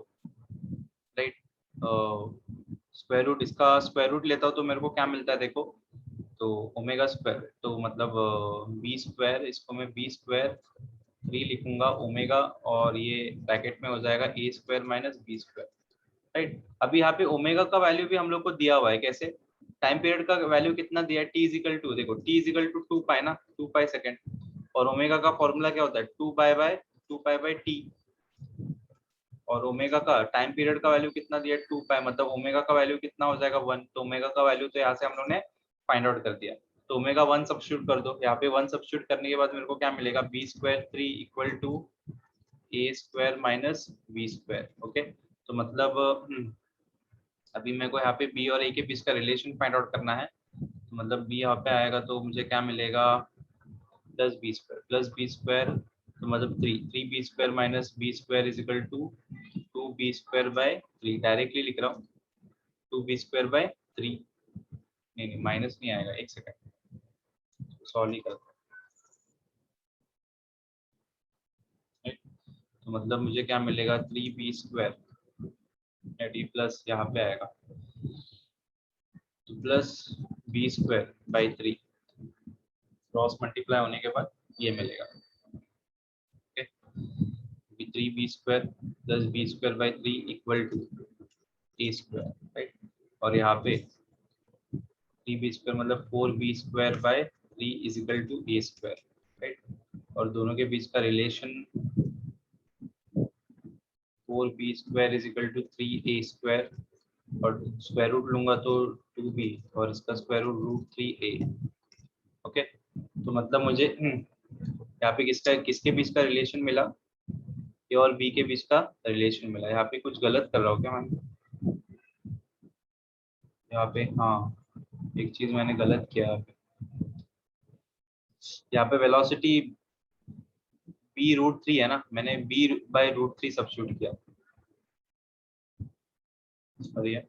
राइट, स्क्वायर रूट, इसका स्क्वायर रूट लेता हूँ तो मेरे को क्या मिलता है देखो, तो ओमेगा स्क्वायर, तो मतलब b स्क्वायर, इसको मैं b स्क्वायर 3 लिखूंगा ओमेगा, और ये ब्रैकेट में हो जाएगा a square minus b square, right. अभी यहाँ पे ओमेगा का वैल्यू भी हम लोग को दिया हुआ है, कैसे, टाइम पीरियड का वैल्यू कितना दिया है, t इज इक्वल टू, देखो t इज इक्वल टू 2 पाई ना, 2 पाई सेकेंड, और ओमेगा का फॉर्मूला क्या होता है 2 पाई बाय t, और ओमेगा का टाइम पीरियड का वैल्यू कितना दिया है 2 पाई, मतलब ओमेगा का वैल्यू कितना हो जाएगा 1, तो ओमेगा का वैल्यू तो यहाँ से हम लोग ने फाइंड आउट कर दिया, तो ओमेगा 1 सब्स्टिट्यूट कर दो, यहाँ पे 1 सब्स्टिट्यूट करने के बाद मेरे को क्या मिलेगा, b square 3 equal to a square minus b square. Okay, तो मतलब अभी मेरे को यहाँ पे b और a के बीच का रिलेशन फाइंड आउट करना है, तो मतलब b यहाँ पे आएगा तो मुझे क्या मिलेगा, प्लस बी स्क्वायर, तो मतलब 3b square minus b square is equal to 2b square by 3, directly लिख रहा हूँ 2b स्क्वायर बाय 3, नहीं माइनस नहीं आएगा, एक सेकंड सॉल्व ही करते हैं, तो मतलब मुझे क्या मिलेगा 3b स्क्वायर डी प्लस यहाँ पे आएगा, तो plus b square by 3, cross multiply होने के बाद ये मिलेगा, okay, 3b square plus b square by 3 equal to a square, right, और यहाँ पे 3b स्क्वायर मतलब 4b square by 3 is equal to a square, right. और दोनों के बीच का relation 4b square is equal to 3a square, और स्क्वायर रूट लूंगा तो 2b, और इसका square root root 3a। Okay, तो मतलब मुझे यहाँ पे किसके बीच का रिलेशन मिला, ए और बी के बीच का रिलेशन मिला। यहाँ पे कुछ गलत कर रहा हूँ क्या मैं? यहाँ पे हाँ, एक चीज मैंने गलत किया यहाँ पे वेलोसिटी b रूट 3 है ना, मैंने b बाय रूट 3 सब्स्टिट्यूट किया। सॉरी है।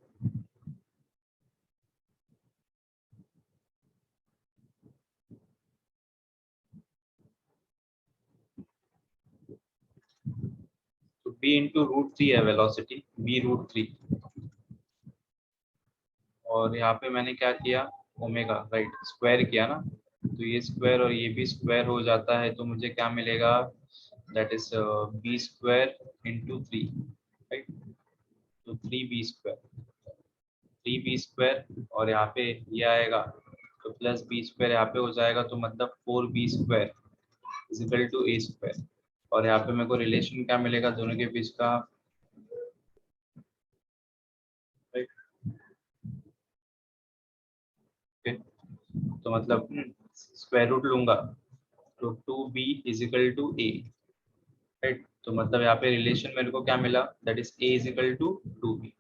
तो b इंटू रूट 3 है वेलोसिटी, b रूट 3, और यहाँ पे मैंने क्या किया, ओमेगा, राइट, स्क्वायर किया ना, तो ये स्क्वायर और ये भी स्क्वायर हो जाता है, तो मुझे क्या मिलेगा, that is b square into 3, right. तो 3b स्क्वायर, और यहाँ पे ये आएगा तो प्लस बी स्क्वायर यहाँ पे हो जाएगा, तो मतलब 4b square is equal to a square. और यहाँ पे मेरे को रिलेशन क्या मिलेगा दोनों के बीच का, राइट। ओके, तो मतलब स्क्वायर रूट लूंगा तो 2b is equal to a, right. तो मतलब यहाँ पे रिलेशन मेरे को क्या मिला, that is a is equal to 2b।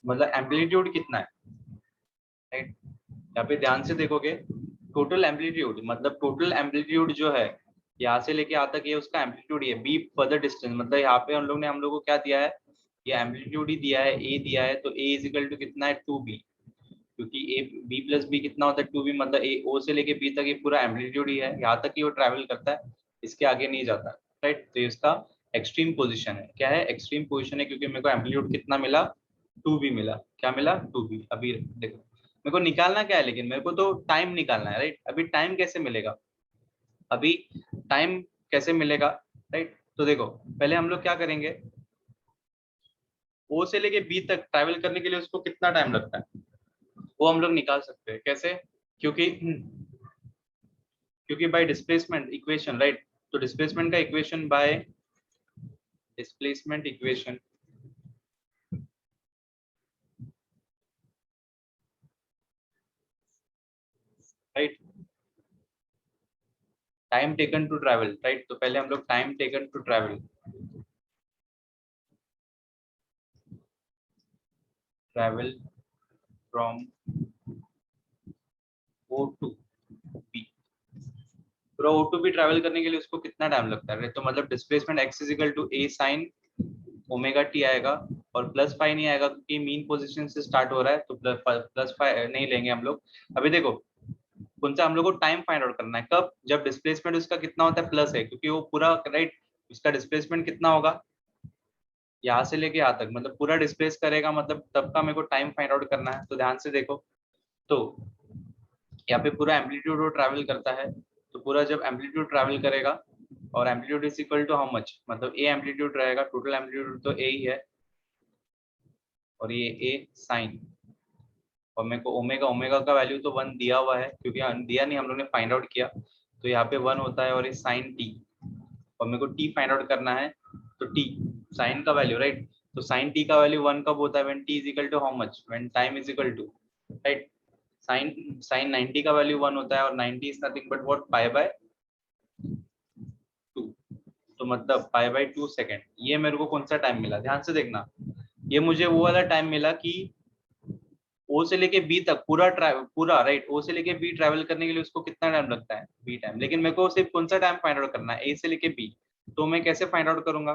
मतलब एम्पलीट्यूड कितना है, राइट। यहाँ पे ध्यान से देखोगे, टोटल एम्पलीट्यूड, मतलब टोटल एम्पलीट्यूड जो है यहाँ से लेके यहाँ तक, ये उसका एम्पलीट्यूड ही है। बी फर्दर डिस्टेंस, मतलब यहाँ पे हम लोग को क्या दिया है, ये एम्पलीट्यूड ही दिया है, ए दिया है, तो ए इज इक्वल टू कितना है, 2b। क्योंकि ए बी प्लस बी कितना होता है, 2b, मतलब ए ओ से लेके बी तक ये पूरा एम्पलीट्यूड ही है, यहाँ तक ही वो ट्रैवल करता है, इसके आगे नहीं जाता, राइट। तो इसका एक्सट्रीम पोजीशन है, क्या है, एक्सट्रीम पोजीशन है, क्योंकि मेरे को एम्पलीट्यूड कितना मिला, 2b मिला। क्या मिला, 2b। अभी देखो मेरे को निकालना क्या है, लेकिन मेरे को तो टाइम निकालना है, राइट। अभी टाइम कैसे मिलेगा, अभी टाइम कैसे मिलेगा, राइट। तो देखो पहले हम लोग क्या करेंगे, ओ से लेके बी तक ट्रैवल करने के लिए उसको कितना टाइम लगता है, वो हम लोग निकाल सकते हैं। कैसे, क्योंकि क्योंकि बाय डिस्प्लेसमेंट इक्वेशन, राइट। तो डिस्प्लेसमेंट का equation by displacement equation, right, time taken to travel, right. तो पहले हम लोग time taken to travel, travel from o to b, पूरा ओ टू बी ट्रैवल करने के लिए उसको कितना टाइम लगता है, तो मतलब displacement x is equal to a sine omega t आएगा, और प्लस फाइव नहीं आएगा क्योंकि मीन पोजीशन से स्टार्ट हो रहा है, तो प्लस फाइव नहीं लेंगे हम लोग। अभी देखो कौन सा हम लोग को टाइम फाइंड आउट करना है, कब, जब डिस्प्लेसमेंट उसका कितना होता है, प्लस है, क्योंकि वो पूरा, राइट, उसका डिस्प्लेसमेंट कितना होगा, यहाँ से लेके यहाँ तक, मतलब पूरा डिस्प्लेस करेगा, मतलब तब का मेरे को टाइम फाइंड आउट करना है। तो ध्यान से देखो, तो यहाँ पे पूरा एम्पलीट्यूड वो ट्रैवल करता है, तो पूरा जब एम्पलीट्यूड ट्रैवल करेगा, और amplitude is equal to how much, मतलब ए एम्पलीट्यूड रहेगा, टोटल एम्पलीट्यूड तो ए ही है, और ये ए साइन, और मेरे को ओमेगा, ओमेगा का वैल्यू तो 1 दिया हुआ है, क्योंकि दिया नहीं, हम लोग ने फाइंड आउट किया, तो यहाँ पे 1 होता है, और ये साइन टी, और मेरे को टी फाइंड आउट करना है, तो टी साइन का वैल्यू, राइट। तो साइन टी का वैल्यू 1 कब होता है, when t is equal to how much, when time is equal to, right, sine sine 90 का वैल्यू 1 होता है, और 90 is nothing but what, pi by 2। तो मतलब पाई बाय 2 सेकेंड। ये मेरे को कौन सा टाइम मिला, ध्यान से देखना, ये मुझे वो वाला टाइम मिला कि ओ से लेके बी तक पूरा पूरा, राइट, ओ से लेके बी ट्रैवल करने के लिए उसको कितना टाइम लगता है, बी टाइम। लेकिन मेरे को सिर्फ कौन सा टाइम फाइंड आउट करना है, ए से लेके बी, तो मैं कैसे फाइंड आउट करूंगा,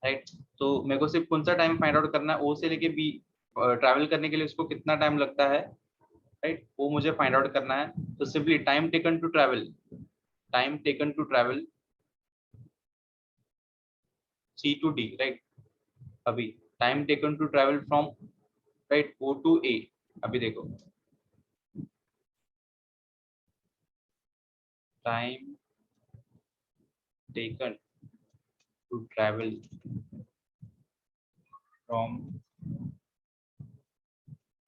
राइट। तो मेरे को सिर्फ कौन सा टाइम फाइंड आउट करना है, ओ से लेके बी ट्रैवल करने के लिए उसको कितना टाइम लगता है, राइट, वो मुझे फाइंड आउट करना है। तो simply time taken to travel, time taken to travel C to D, right. अभी time taken to travel from, right, O to A. अभी देखो time taken to travel from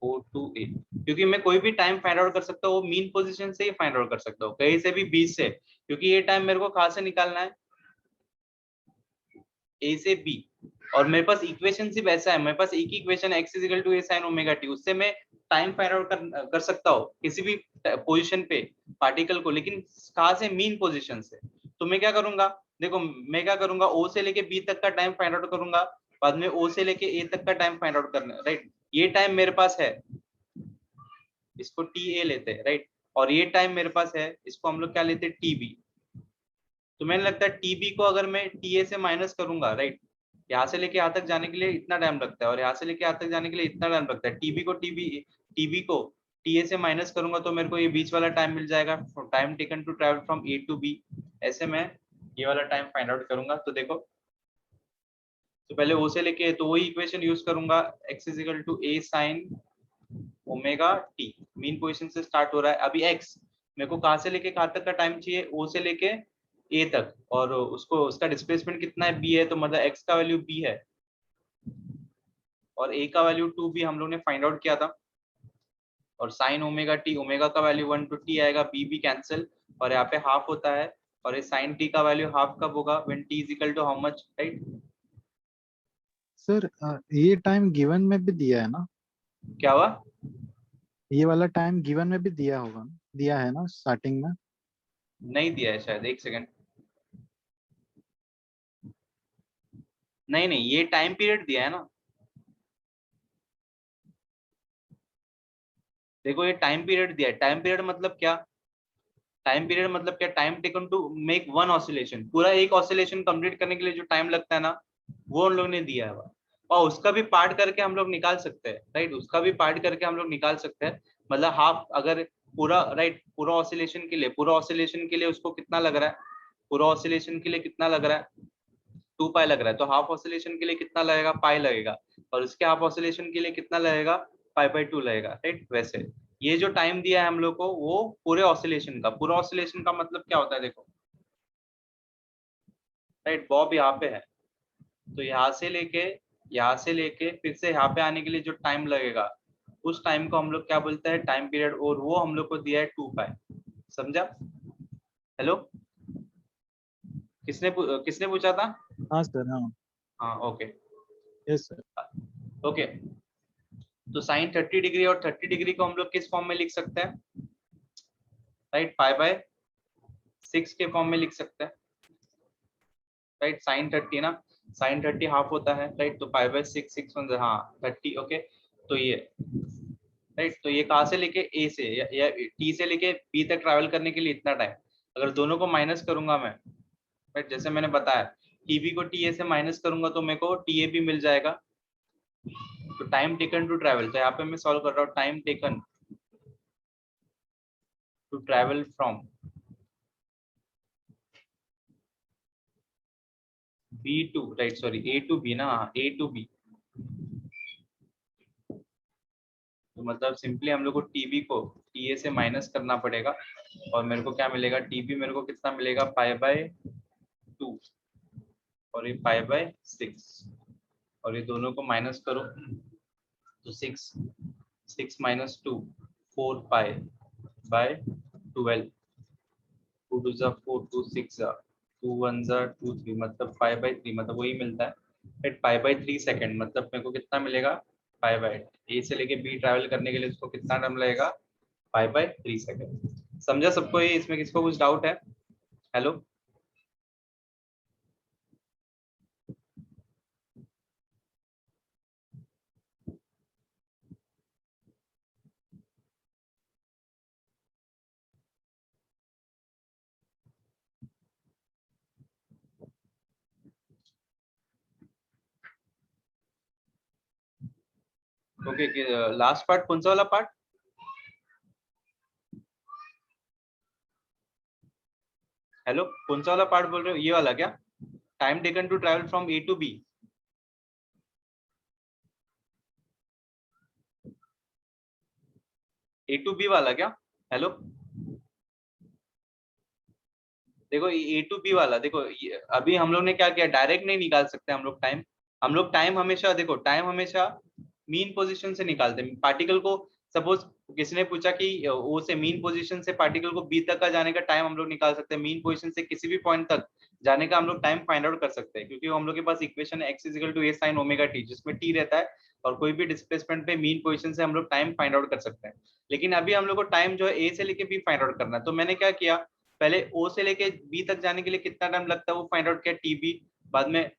O to A, क्योंकि मैं कोई भी टाइम फाइंड आउट कर सकता हूँ, वो मीन पोजीशन से ही फाइंड आउट कर सकता हूँ, कहीं से भी बीच से, क्योंकि ये टाइम मेरे को कहाँ से निकालना है, A से B, और मेरे पास इक्वेशन सिर्फ ऐसा है, मेरे पास एक ही equation x is equal to a sin omega t, उससे मैं टाइम फाइंड आउट कर सकता हूँ किसी भी पोजीशन पे पार्टिकल को, लेकिन कहाँ से, मीन पोजीशन से। तो मैं क्या करूंगा, देखो मैं क्या करूंगा, O से लेके B तक का टाइम फाइंड आउट करूंगा, बाद में O से लेके A तक का टाइम फाइंड आउट करना, राइट। ये टाइम मेरे पास है, इसको TA लेते हैं, राइट, और ये टाइम मेरे पास है, इसको हम लोग क्या लेते हैं, TB। तो मैंने लगता है टीबी को अगर मैं टीए से माइनस करूंगा, राइट, यहाँ से लेके यहाँ तक जाने के लिए इतना टाइम लगता है, और यहाँ से लेके यहाँ तक जाने के लिए इतना टाइम लगता है, टीबी को टीए से माइनस करूंगा तो मेरे को ये बीच वाला टाइम मिल जाएगा, time taken to travel from a to b. ऐसे मैं ये वाला टाइम फाइंड आउट करूंगा। तो देखो, तो पहले ओ से लेके, तो वही इक्वेशन यूज करूंगा, x is equal to a sin omega t, mean position से स्टार्ट हो रहा है, अभी x मेरे को कहाँ से लेके कहाँ तक का टाइम चाहिए, o से लेके a तक, और उसको उसका डिस्प्लेसमेंट कितना है, b है, तो मतलब x का वैल्यू b है, और a का वैल्यू 2b हम लोग ने फाइंड आउट किया था, और साइन ओमेगा टी, ओमेगा का वैल्यू 1 to t आएगा, b भी कैंसिल, और यहाँ पे हाफ होता है, और ये साइन t का वैल्यू हाफ कब होगा, when t is equal to how much, right. Sir ये टाइम गिवन में भी दिया है ना? क्या हुआ, ये वाला टाइम गिवन में भी दिया होगा ना? दिया है ना स्टार्टिंग में? नहीं दिया है शायद, एक सेकंड, नहीं नहीं, ये टाइम पीरियड दिया है ना, देखो ये टाइम पीरियड दिया है, टाइम पीरियड मतलब क्या, टाइम पीरियड मतलब क्या, time taken to make one oscillation, पूरा एक ऑसिलेशन कंप्लीट करने के लिए जो टाइम लगता है ना, वो हम लोग ने दिया है, और उसका भी पार्ट करके हम लोग निकाल सकते हैं, राइट, उसका भी पार्ट करके हम लोग निकाल सकते हैं, मतलब हाफ, अगर पूरा, राइट, पूरा ऑसिलेशन के लिए, पूरा ऑसिलेशन के लिए उसको कितना लग रहा है, पूरा ऑसिलेशन के लिए कितना लग रहा है, 2 पाई लग रहा है, तो हाफ ऑसिलेशन के लिए कितना लगेगा, पाई लगेगा, और उसके हाफ ऑसिलेशन के लिए कितना लगेगा, पाई बाई 2 लगेगा, राइट। वैसे ये जो टाइम दिया है हम लोग को, वो पूरे ऑसिलेशन का, पूरा ऑसिलेशन का मतलब क्या होता है, देखो, राइट, बॉब यहाँ पे है, तो यहाँ से लेके फिर से यहाँ पे आने के लिए जो टाइम लगेगा, उस टाइम को हम लोग क्या बोलते हैं, टाइम पीरियड, और वो हम लोग को दिया है 2 पाई। समझा? हेलो, किसने पूछा था? हाँ सर, हाँ। हाँ, ओके, यस सर। ओके। तो साइन 30 डिग्री और 30 डिग्री को हम लोग किस फॉर्म में लिख सकते हैं, राइट, पाई बाय 6 के फॉर्म में लिख सकते हैं, राइट, साइन 30 ना, साइन 30 हाफ होता है, राइट, तो पाई बाय 6, 6 1 हाँ 30, ओके। तो ये, राइट, तो ये कहाँ से लेके ए से या टी से लेके बी तक ट्रैवल करने के लिए इतना टाइम, अगर दोनों को माइनस करूंगा मैं, राइट, जैसे मैंने बताया, टीबी को टीए से माइनस करूंगा तो मेरे को टीए भी मिल जाएगा, तो टाइम टेकन टू ट्रैवल, तो यहाँ पे मैं सॉल्व कर रहा हूँ, time taken to travel from b to, right, sorry, a to b ना, ए टू बी, तो मतलब सिंपली हम लोग को टीबी को टीए से माइनस करना पड़ेगा, और मेरे को क्या मिलेगा, टीबी मेरे को कितना मिलेगा, पाई बाय 2, और ये पाई बाय 6, और ये दोनों को माइनस करो, तो 6 माइनस 2, 4 पाई बाय 12, 2 2 जा 4, 2 6 जा 2 1 जा 2 3, मतलब पाई बाय 3, मतलब वही मिलता है, पाई बाय 3 सेकेंड, मतलब मेरे को कितना मिलेगा, पाई बाय, ए से लेके बी ट्रैवल करने के लिए उसको कितना टाइम लगेगा, पाई बाय 3 सेकेंड। समझा सबको ये? इसमें किसको कुछ डाउट है? हेलो, ओके, लास्ट पार्ट कौन सा वाला पार्ट, हेलो, कौन सा वाला पार्ट बोल रहे हो, ये वाला क्या, time taken to travel from a to b, a to b वाला क्या, हेलो, देखो ए टू बी वाला, देखो अभी हम लोग ने क्या किया, डायरेक्ट नहीं निकाल सकते हम लोग टाइम, हम लोग टाइम हमेशा, देखो टाइम हमेशा मीन पोजीशन से निकालते हैं पार्टिकल को। सपोज किसी ने पूछा कि ओ से मीन पोजीशन से पार्टिकल को बी तक का जाने का टाइम हम लोग निकाल सकते हैं, मीन पोजीशन से किसी भी पॉइंट तक जाने का हम लोग टाइम फाइंड आउट कर सकते हैं, क्योंकि हम लोग के पास इक्वेशन है x equal to a sin omega t, जिसमें t रहता है और कोई भी डिस्प्लेसमेंट पे मीन पोजीशन से हम लोग टाइम फाइंड आउट कर सकते हैं। लेकिन अभी हम लोग को टाइम जो है a से लेके b फाइंड आउट करना है, तो मैंने क्या किया, पहले o से लेके b तक जाने के लिए कितना टाइम लगता है वो फाइंड आउट किया tb, बाद में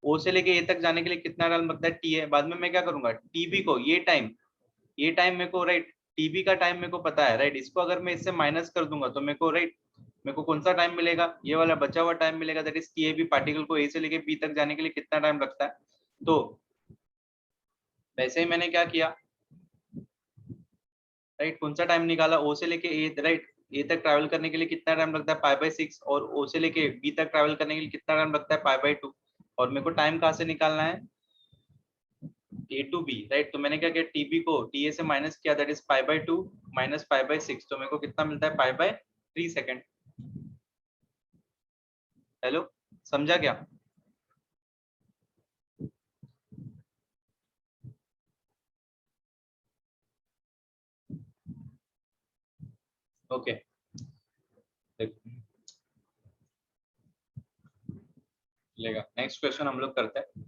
o से लेके a तक जाने के लिए कितना टाइम लगता है t है, बाद में मैं क्या करूंगा tb को ये टाइम मेरे को राइट टीबी का टाइम मेरे को पता है राइट, इसको अगर मैं इससे माइनस कर दूंगा तो मेरे को राइट मेरे को कौन सा टाइम मिलेगा, ये वाला बचा हुआ टाइम मिलेगा, दैट इज कि बी पार्टिकल को ए से लेके बी तक जाने के लिए कितना टाइम लगता है। तो वैसे ही मैंने क्या किया राइट, कौन सा टाइम निकाला, ओ से लेके ए राइट, ए तक ट्रैवल करने के लिए कितना टाइम लगता है π/6, और ओ से लेके बी तक ट्रैवल करने के लिए कितना टाइम लगता है π/2, और मेरे को टाइम कहाँ से निकालना है ए टू बी राइट। तो मैंने क्या किया टीबी को टी ए से माइनस किया, दैट इज π/2 माइनस π/6, तो मेरे को कितना मिलता है π/3 सेकेंड। हेलो, समझा क्या? ओके चलेगा, नेक्स्ट क्वेश्चन हम लोग करते हैं।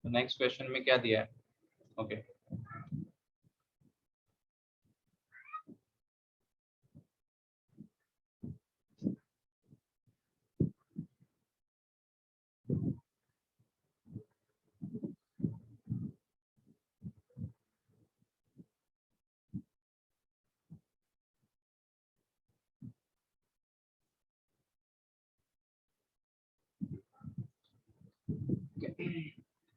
नेक्स्ट क्वेश्चन में क्या दिया है, ओके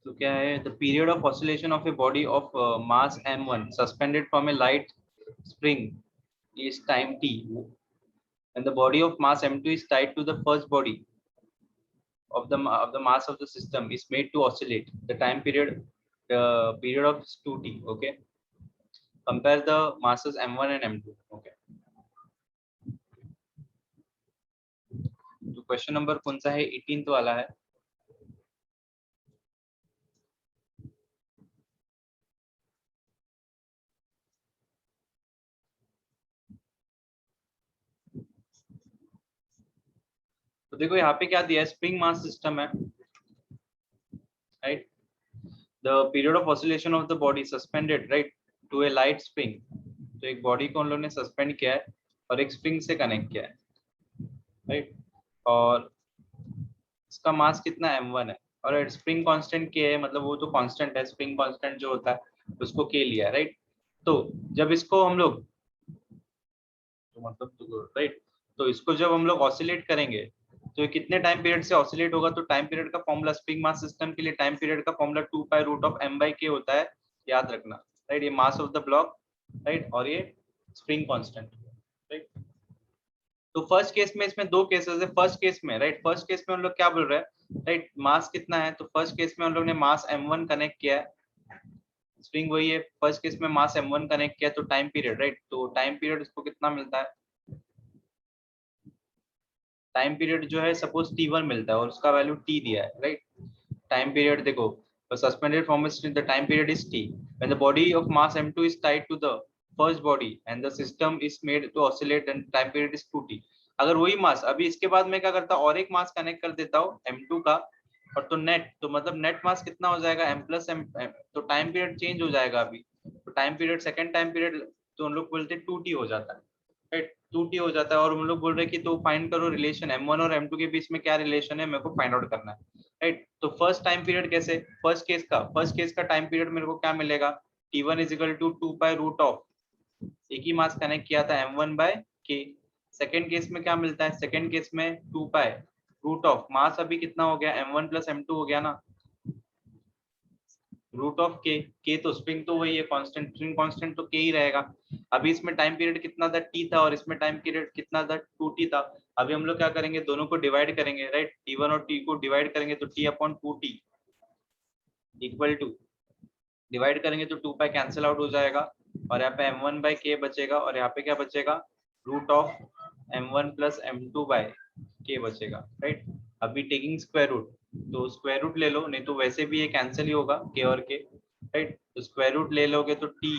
तो क्या है, the period of oscillation of a body of mass m1 suspended from A light spring is time t and the body of mass m2 is tied to the first body of the mass of the system is made to oscillate. The time period, the period of 2t. Okay, compare the masses m1 and m2. Okay, तो question number कौन सा है, 18th वाला है। तो देखो यहाँ पे क्या दिया है, स्प्रिंग मास सिस्टम है right, the period of oscillation of the body suspended right to a light spring. तो एक बॉडी को उन लोगों ने सस्पेंड किया है और एक स्प्रिंग से कनेक्ट किया है राइट, और इसका मास कितना m1 है और स्प्रिंग कांस्टेंट k है, मतलब वो तो कांस्टेंट है, स्प्रिंग कांस्टेंट जो होता है उसको k लिया है राइट। तो जब इसको हम लोग तो मतलब राइट, तो इसको जब हम लोग ऑसिलेट करेंगे तो ये कितने टाइम पीरियड से ऑसिलेट होगा, तो टाइम पीरियड का फॉर्मूला स्प्रिंग मास सिस्टम के लिए टाइम पीरियड का फॉर्मूला 2π√m/k होता है, याद रखना राइट। ये mass of the block right, और ये स्प्रिंग कांस्टेंट राइट। तो फर्स्ट केस में इसमें दो केसेस है, फर्स्ट केस में राइट, फर्स्ट केस में हम लोग क्या बोल रहे हैं राइट, मास कितना है, तो फर्स्ट केस में हम लोग ने मास m1 कनेक्ट किया है, स्प्रिंग वही है, फर्स्ट केस में मास m1 कनेक्ट किया, तो टाइम पीरियड राइट, तो टाइम पीरियड इसको कितना मिलता है, टाइम पीरियड जो है सपोज t1 मिलता है और उसका वैल्यू t दिया है राइट। टाइम पीरियड देखो, suspended from the time period is t when the body of mass m2 is tied to the first body and the system is made to oscillate and time period is 2t। अगर वही मास अभी इसके बाद मैं क्या करता हूँ और एक मास कनेक्ट कर देता हूँ m2 का, और तो नेट तो मतलब नेट मास कितना हो जाएगा m+m, तो टाइम पीरियड चेंज हो जाएगा अभी, तो time period second time period तो हम लोग बोलते हैं 2t हो जाता है राइट, 2t हो जाता है। और हम लोग बोल रहे हैं कि तो फाइंड करो रिलेशन m1 और m2 के बीच में क्या रिलेशन है, मेरे को फाइंड आउट करना है राइट। तो फर्स्ट टाइम पीरियड कैसे, फर्स्ट केस का टाइम पीरियड मेरे को क्या मिलेगा, t1 इज इक्वल टू 2π√, एक ही मास कनेक्ट किया था m1/k। सेकंड केस में क्या मिलता है, सेकंड केस में 2π√, मास अभी कितना हो गया m1 + m2 हो गया ना, √k तो स्प्रिंग तो वही है कांस्टेंट, स्प्रिंग कांस्टेंट तो k ही रहेगा। अभी इसमें टाइम पीरियड कितना था t था और इसमें टाइम पीरियड कितना था 2t था। अभी हम लोग क्या करेंगे, दोनों को डिवाइड करेंगे राइट, t1 और t को डिवाइड करेंगे तो t/2t इक्वल टू, डिवाइड करेंगे तो 2π कैंसिल आउट हो जाएगा और यहाँ पे m1/k बचेगा और यहाँ पे क्या बचेगा, m1 प्लस m2 बाय के बचेगा, राइट। अभी टेकिंग स्क्वायर रूट, तो स्क्वायर रूट ले लो, नहीं तो वैसे भी ये कैंसिल ही होगा के और के, राइट। तो स्क्वायर रूट ले लोगे तो T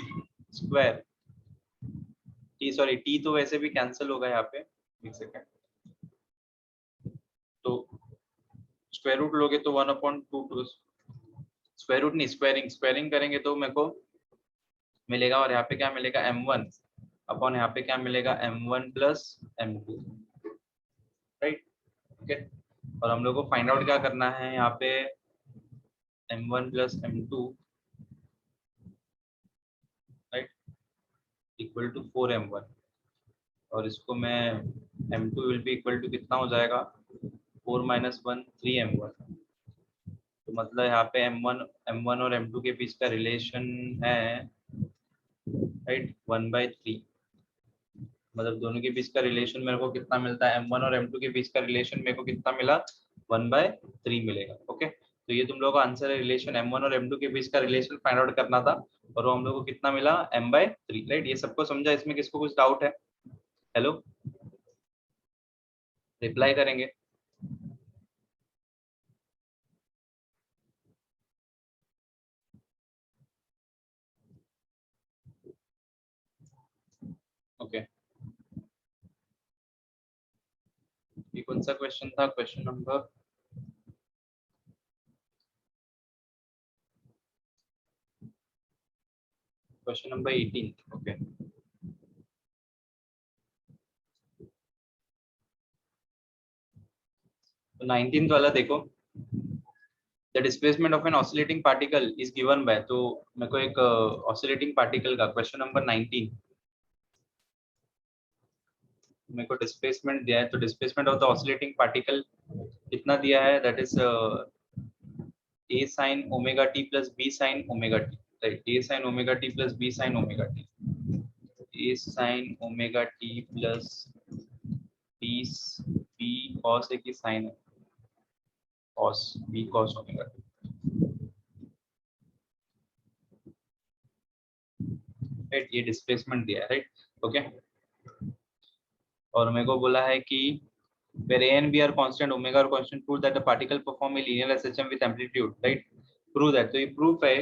square, T sorry T तो वैसे भी कैंसिल होगा यहाँ पे, एक सेकेंड। तो स्क्वायर रूट लोगे तो 1/2, स्क्वायर रूट नहीं, स्क्वायरिंग, स्क्वायरिंग करेंगे तो मेरे को मिलेगा, और यहाँ पे क्या मिलेगा m1 अपॉन यहाँ पे क्या मिलेगा m1 plus m2, right. Okay, और हम लोग को फाइंड आउट क्या करना है यहाँ पे m1 plus m2, right, equal to 4m1, और इसको मैं m2 will be equal to कितना हो जाएगा 4 - 1 3m1। तो मतलब यहाँ पे m1 और m2 के बीच का रिलेशन है, राइट, 1/3। मतलब दोनों के बीच का रिलेशन मेरे को कितना मिलता है, m1 और m2 के बीच का रिलेशन मेरे को कितना मिला 1/3 मिलेगा। ओके, तो ये तुम लोगों का आंसर है, रिलेशन m1 और m2 के बीच का रिलेशन फाइंड आउट करना था, और वो हम लोग को कितना मिला m/3, राइट। ये सबको समझा? इसमें किसको कुछ डाउट है? हेलो, रिप्लाई करेंगे। ओके, ये कौन सा क्वेश्चन था? Question number question number 18। Okay, तो 19th वाला देखो, the displacement of an oscillating particle is given by, तो मेरे को एक ऑसिलेटिंग पार्टिकल का क्वेश्चन नंबर 19 मेरे को डिस्प्लेसमेंट दिया है, तो displacement of the oscillating particle कितना दिया है, that is a sin omega t plus b sin omega t, right, a sin omega t plus b sin omega t, a sin omega t plus b b cos a की sin है, cos b cos omega t, right, ये displacement दिया है, right. Okay, और मेरे को बोला है कि where a and b are constant, omega are constant, prove that the particle perform a linear SHM with amplitude, right, prove that, तो ये proof है,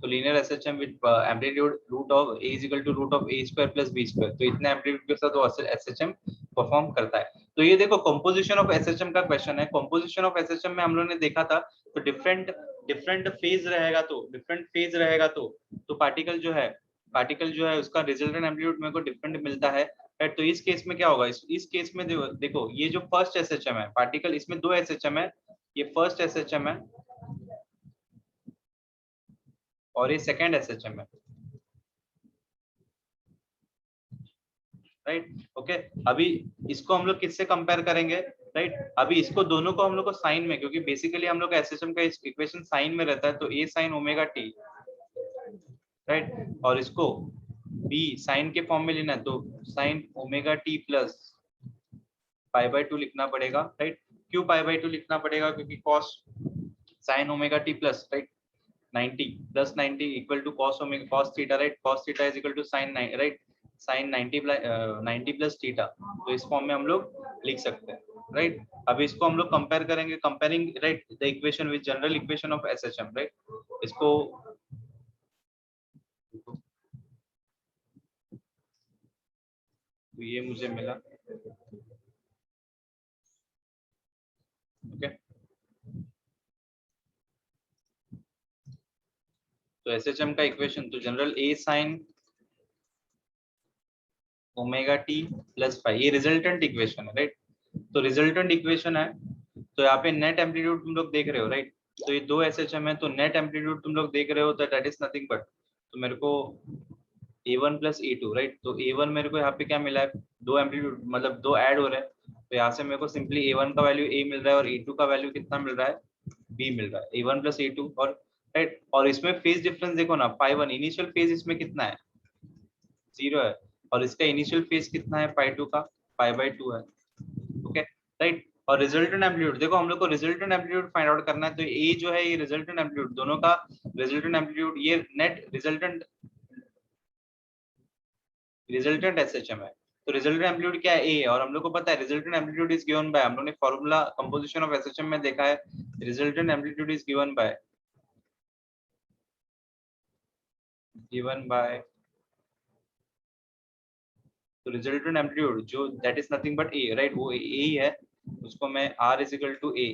तो linear SHM with amplitude root of a is equal to root of a square plus b square, तो इतने amplitude के साथ वो SHM perform करता है। तो ये देखो composition of SHM का क्वेश्चन है, composition of SHM में हम लोगों ने देखा था, तो डिफरेंट फेज रहेगा, तो डिफरेंट फेज रहेगा, तो पार्टिकल जो है उसका रिजल्टेंट एम्पलीट्यूड मेरे को डिफरेंट मिलता है, राइट। तो इस केस में क्या होगा, इस केस में देखो ये जो फर्स्ट एसएचएम है पार्टिकल, इसमें दो एसएचएम है, ये फर्स्ट एसएचएम है और ये सेकंड एसएचएम है, राइट। ओके, अभी इसको हम लोग किससे कंपेयर करेंगे, राइट। अभी इसको दोनों को हम लोग को साइन में, क्योंकि बेसिकली हम लोग का एसएचएम का इक्वेशन साइन में रहता है, तो a sin omega t, right, और इसको b साइन के फॉर्म में लेना है, तो साइन ओमेगा t प्लस π/2 लिखना पड़ेगा, राइट। क्यों π/2 लिखना पड़ेगा, क्योंकि cos sin omega t plus, right, 90 plus 90 equal to cos omega cos theta, right, cos theta is equal to sin 9, right, sin 90 plus theta, तो इस फॉर्म में हम लोग लिख सकते हैं, राइट। अब इसको हम लोग कंपेयर करेंगे, comparing, right, the equation with general equation of SHM, right. इसको तो ये मुझे मिला, ओके। तो एसएचएम का इक्वेशन, तो general a sin omega T plus five, ये रिजल्टेंट इक्वेशन है, राइट। तो रिजल्टेंट इक्वेशन है, तो यहाँ पे नेट एम्पलीट्यूड तुम लोग देख रहे हो, राइट। तो ये दो एसएचएम है, तो नेट एम्पलीट्यूड तुम लोग देख रहे हो, तो दैट इज नथिंग बट, तो मेरे को a1 प्लस a2, राइट। तो a1 मेरे को यहाँ पे क्या मिला है, दो एम्पलीट्यूड मतलब दो ऐड हो रहे हैं, तो यहाँ से मेरे को सिंपली a1 का वैल्यू a मिल रहा है और a2 का वैल्यू कितना मिल रहा है, b मिल रहा है, a1 प्लस a2, और राइट। और इसमें फेज डिफरेंस देखो ना, π1 इनिशियल फेज इसमें कितना है, 0 है, और इसका इनिशियल फेज कितना है π2 का, π/2 है, ओके, राइट। और रिजल्टेंट एम्पलीट्यूड देखो, हम लोग को रिजल्टेंट एम्पलीट्यूड फाइंड आउट करना है, तो ए जो है ये रिजल्टेंट एम्पलीट्यूड, दोनों का रिजल्टेंट एम्पलीट्यूड, ये नेट रिजल्टेंट एसएचएम है, तो रिजल्टेंट एम्पलीट्यूड क्या है, ए है, और हम लोग को पता है resultant amplitude is given bye, हम लोग ने फॉर्मूला कंपोजिशन ऑफ एसएचएम में देखा है, resultant amplitude is given by तो रिजल्टेंट एम्पलीट्यूड जो that is nothing but a, right, वो ए ही है, उसको मैं r is equal to a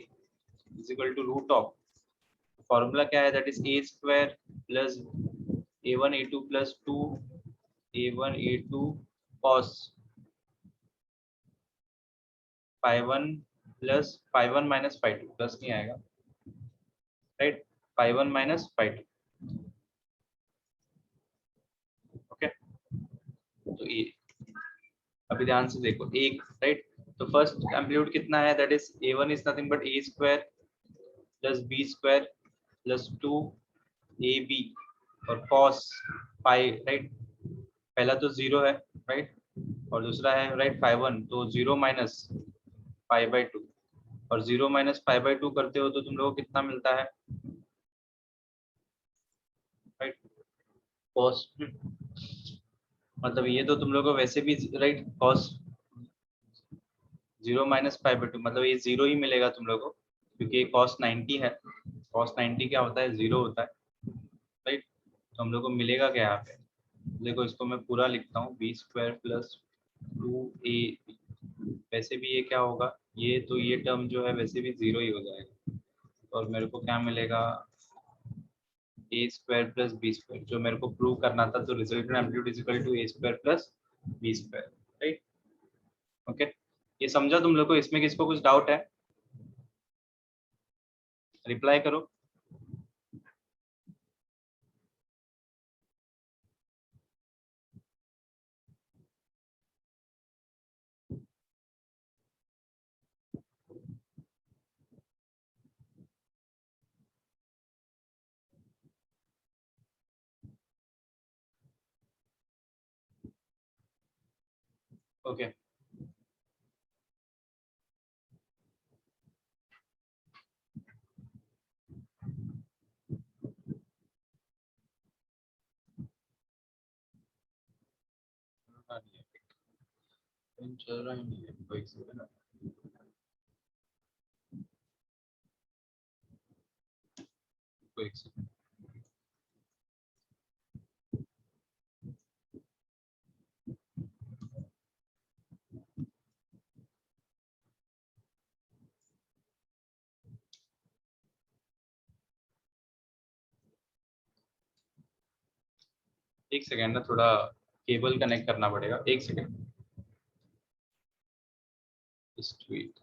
is equal to root of, formula क्या है, that is a square plus a1 a2 plus 2 a1 a2 cos phi 1 plus phi 1 minus phi 2, plus नहीं आएगा, right, phi 1 minus phi 2, okay. तो ये अभी ध्यान से देखो, एक, राइट, तो फर्स्ट एम्पलीट्यूड कितना है, that is a1 is nothing but a square plus b square plus 2 ab और cos पाई, राइट, पहला तो 0 है, राइट, और दूसरा है, राइट, phi 1, तो 0 माइनस पाई बाई 2, और 0 माइनस पाई बाई 2 करते हो तो तुम लोगों को कितना मिलता है, राइट, cos, मतलब ये तो तुम लोगों को वैसे भी, right, cos 0 minus pi by 2 मतलब ये 0 ही मिलेगा तुम लोगों को, क्योंकि ये cos 90 है, cos 90 क्या होता है, 0 होता है, राइट, तो हम लोग को मिलेगा क्या यहाँ पे, देखो इसको मैं पूरा लिखता हूँ, बी स्क्वायर प्लस 2a, वैसे भी ये क्या होगा, ये तो ये टर्म जो है वैसे भी 0 ही हो जाएगा, और मेरे को क्या मिलेगा, a square plus b square, जो मेरे को प्रूव करना था, तो resultant amplitude is equal to a square plus b square, right, okay. ये समझा तुम लोग को, इसमें किसको कुछ डाउट है, रिप्लाई करो। ओके, चल रहा ही नहीं है, कोई सेकंड, कोई सेकंड, एक सेकंड ना, थोड़ा केबल कनेक्ट करना पड़ेगा, एक second, just wait.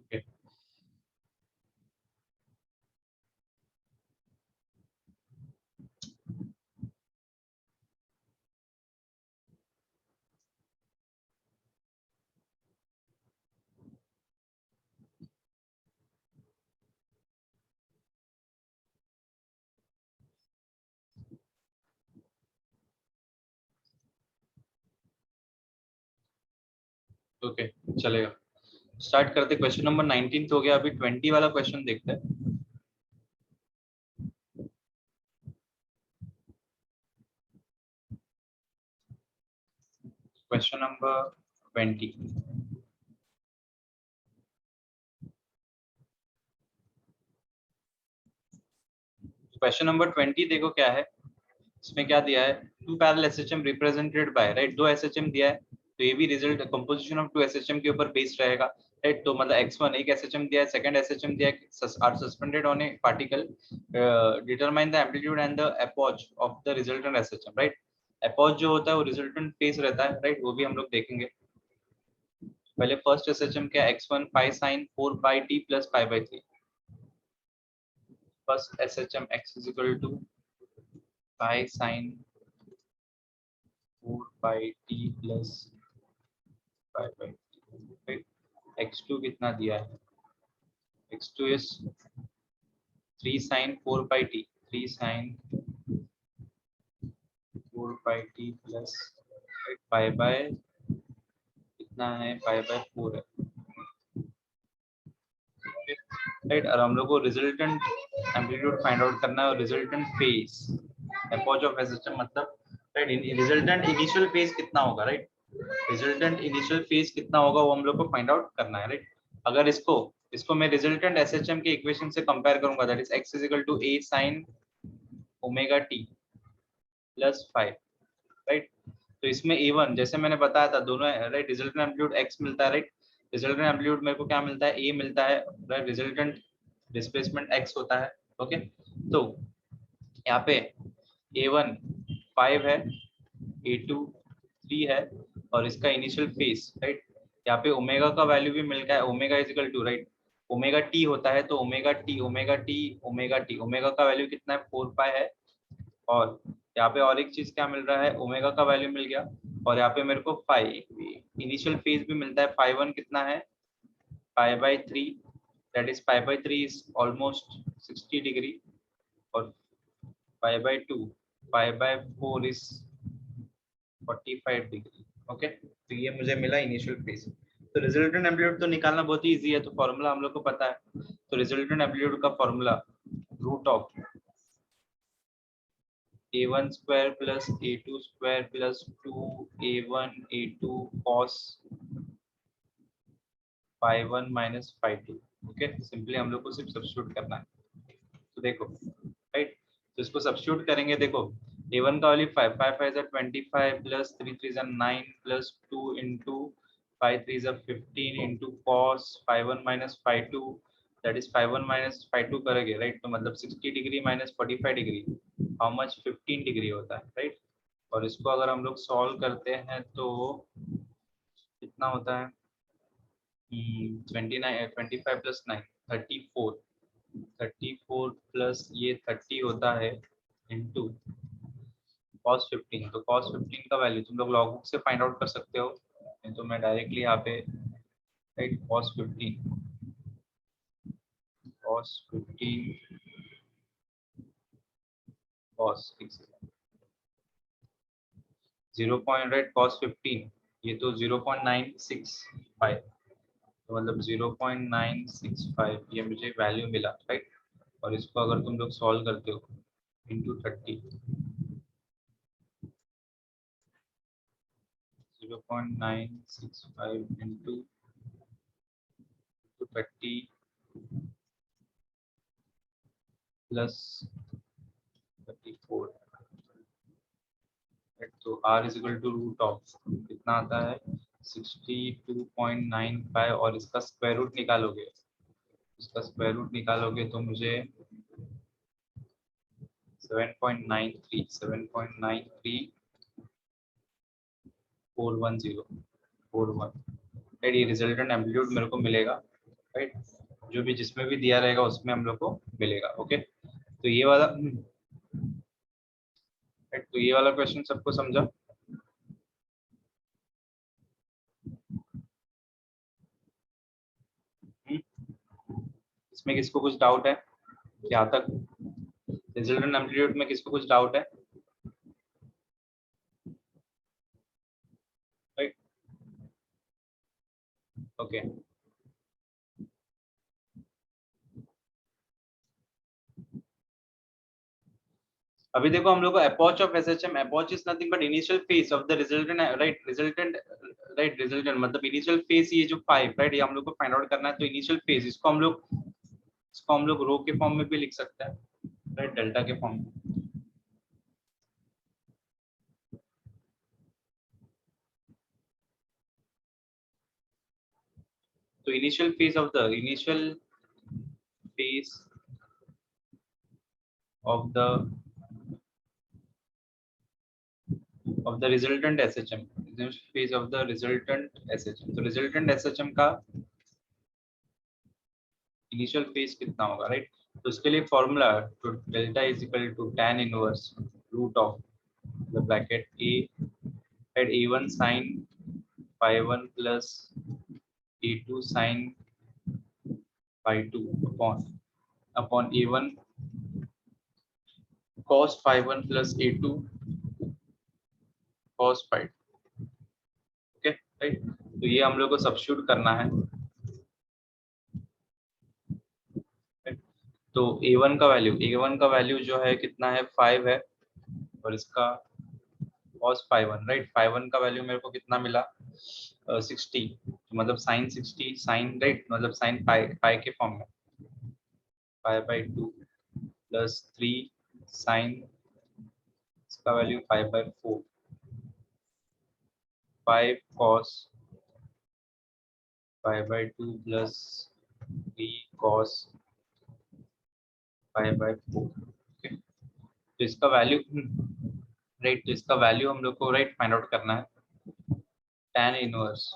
Okay, okay, चलेगा, स्टार्ट करते। क्वेश्चन नंबर 19 हो गया, अभी 20 वाला क्वेश्चन देखते हैं। क्वेश्चन नंबर 20, क्वेश्चन नंबर 20 देखो क्या है, इसमें क्या दिया है, two parallel SHM represented by, right, दो एसएचएम दिया है, तो ये भी result composition of two SHM के ऊपर बेस्ड रहेगा, राइट, तो मतलब x1 एक एसएचएम दिया है, सेकंड एसएचएम दिया है, are suspended on a particle, determine the amplitude and the epoch of the resultant SHM, right, epoch जो होता है वो रिजल्टेंट फेज रहता है, राइट, वो भी हम लोग देखेंगे। पहले फर्स्ट एसएचएम क्या, x1 5 sin 4 pi t plus pi by 3। First SHM x is equal to 5 sin 4 pi t plus pi by 3। x2 कितना दिया है, x2 is 3 sin 4 pi t, 3 sin 4 pi t plus pi by कितना है, pi by 4 है, right. और हम लोग को रिजल्टेंट एम्पलीट्यूड फाइंड आउट करना है और resultant phase epoch of SHM मतलब, राइट, रिजल्टेंट इनिशियल फेज कितना होगा, राइट, रिजल्टेंट इनिशियल फेज कितना होगा वो हम लोग को फाइंड आउट करना है, राइट। अगर इसको इसको मैं रिजल्टेंट एसएचएम के इक्वेशन से कंपेयर करूंगा, that is x is equal to a sin omega t plus 5, राइट। तो इसमें a1 जैसे मैंने बताया था दोनों, राइट, रिजल्टेंट एम्पलीट्यूड x मिलता है, राइट, रिजल्टेंट एम्पलीट्यूड मेरे को क्या मिलता है, a मिलता है, राइट, रिजल्टेंट डिस्प्लेसमेंट x होता है, ओके। तो यहाँ पे a1 5 है, a2 3 है और इसका इनिशियल फेज, राइट, यहाँ पे ओमेगा का वैल्यू भी मिल गया है, omega is equal to, right, omega t होता है तो omega t omega t omega t, omega का वैल्यू कितना है 4 पाई है, और यहाँ पे और एक चीज क्या मिल रहा है, ओमेगा का वैल्यू मिल गया, और यहाँ पे मेरे को फाइव इनिशियल फेज भी मिलता है, फाई वन कितना है, pi by 3, that is pi by 3 is almost 60 degree, और pi by 2 pi by 4 is 45 degree, okay. तो ये मुझे मिला इनिशियल फेज। तो रिजल्टेंट एम्पलीट्यूड तो निकालना बहुत ही इजी है, तो फॉर्मूला हम लोग को पता है। तो रिजल्टेंट एम्पलीट्यूड का formula root of a1 square plus a2 square plus 2a1 a2 cos phi 1 minus phi 2, okay. Simply हम लोग को सिर्फ सब्स्टिट्यूट करना है, तो देखो, राइट, तो इसको सब्स्टिट्यूट करेंगे, देखो a1 का value 5 5 5 is 25 plus 3 3 is 9 plus 2 into 5 3 is 15 into cos phi 1 minus phi 2, that is phi 1 minus phi 2 करेंगे, राइट, तो मतलब 60 degree minus 45 degree, how much 15 degree होता है, राइट। और इसको अगर हम लोग सॉल्व करते हैं तो कितना होता है, 29 25 प्लस 9 34, 34 प्लस ये 30 होता है इनटू cos 15, तो cos 15 का वैल्यू तुम लोग लॉग बुक से फाइंड आउट कर सकते हो, नहीं तो मैं डायरेक्टली यहाँ पे, right, cos 15 cos 0 point, right, cos 15 ये तो 0.965, तो मतलब 0.965 ये मुझे वैल्यू मिला, राइट। और इसको अगर तुम लोग सॉल्व करते हो इंटू 30, 0.965 इंटू 30 प्लस 34, तो r is equal to root of कितना आता है 62.95, और इसका स्क्वायर रूट निकालोगे, तो मुझे 7.93 राइट, ये रिजल्टेंट एम्पलीट्यूड मेरे को मिलेगा, राइट, जो भी जिसमें भी दिया रहेगा उसमें हम लोग को मिलेगा, ओके। तो ये वाला, राइट, तो ये वाला क्वेश्चन सबको समझा, इसमें किसको कुछ डाउट है, यहाँ तक रिजल्टेंट एम्पलीट्यूड में किसको कुछ डाउट है, राइट, ओके। अभी देखो हम लोग को epoch of SHM, epoch is nothing but initial phase of the resultant, right, resultant मतलब इनिशियल फेज, ये जो 5, राइट, ये हम लोग को फाइंड आउट करना है, तो इनिशियल फेज इसको हम लोग रो के फॉर्म में भी लिख सकते हैं, राइट, डेल्टा के फॉर्म में। तो initial phase of the of the resultant SHM, initial phase of the resultant SHM. तो resultant SHM का इनिशियल फेज कितना होगा, राइट? तो उसके लिए फॉर्मूला, तो delta is equal to tan inverse root of the bracket a at a1 sin phi1 plus a2 sin phi2 upon a1 cos phi1 plus a2 cos phi2. Okay, right? तो ये हम लोग को substitute करना है. तो a1 का value जो है कितना है, 5 है, और इसका cos phi1, राइट? phi1 का वैल्यू मेरे को कितना मिला, 60, मतलब sin 60 sin, राइट, मतलब sin pi के फॉर्म में pi by 2 प्लस 3 sin, इसका value 5 by 4, 5 cos pi by 2 plus 3 cos pi by 4. Okay, तो इसका वैल्यू, राइट, तो इसका वैल्यू हम लोग को, राइट, फाइंड आउट करना है. tan inverse,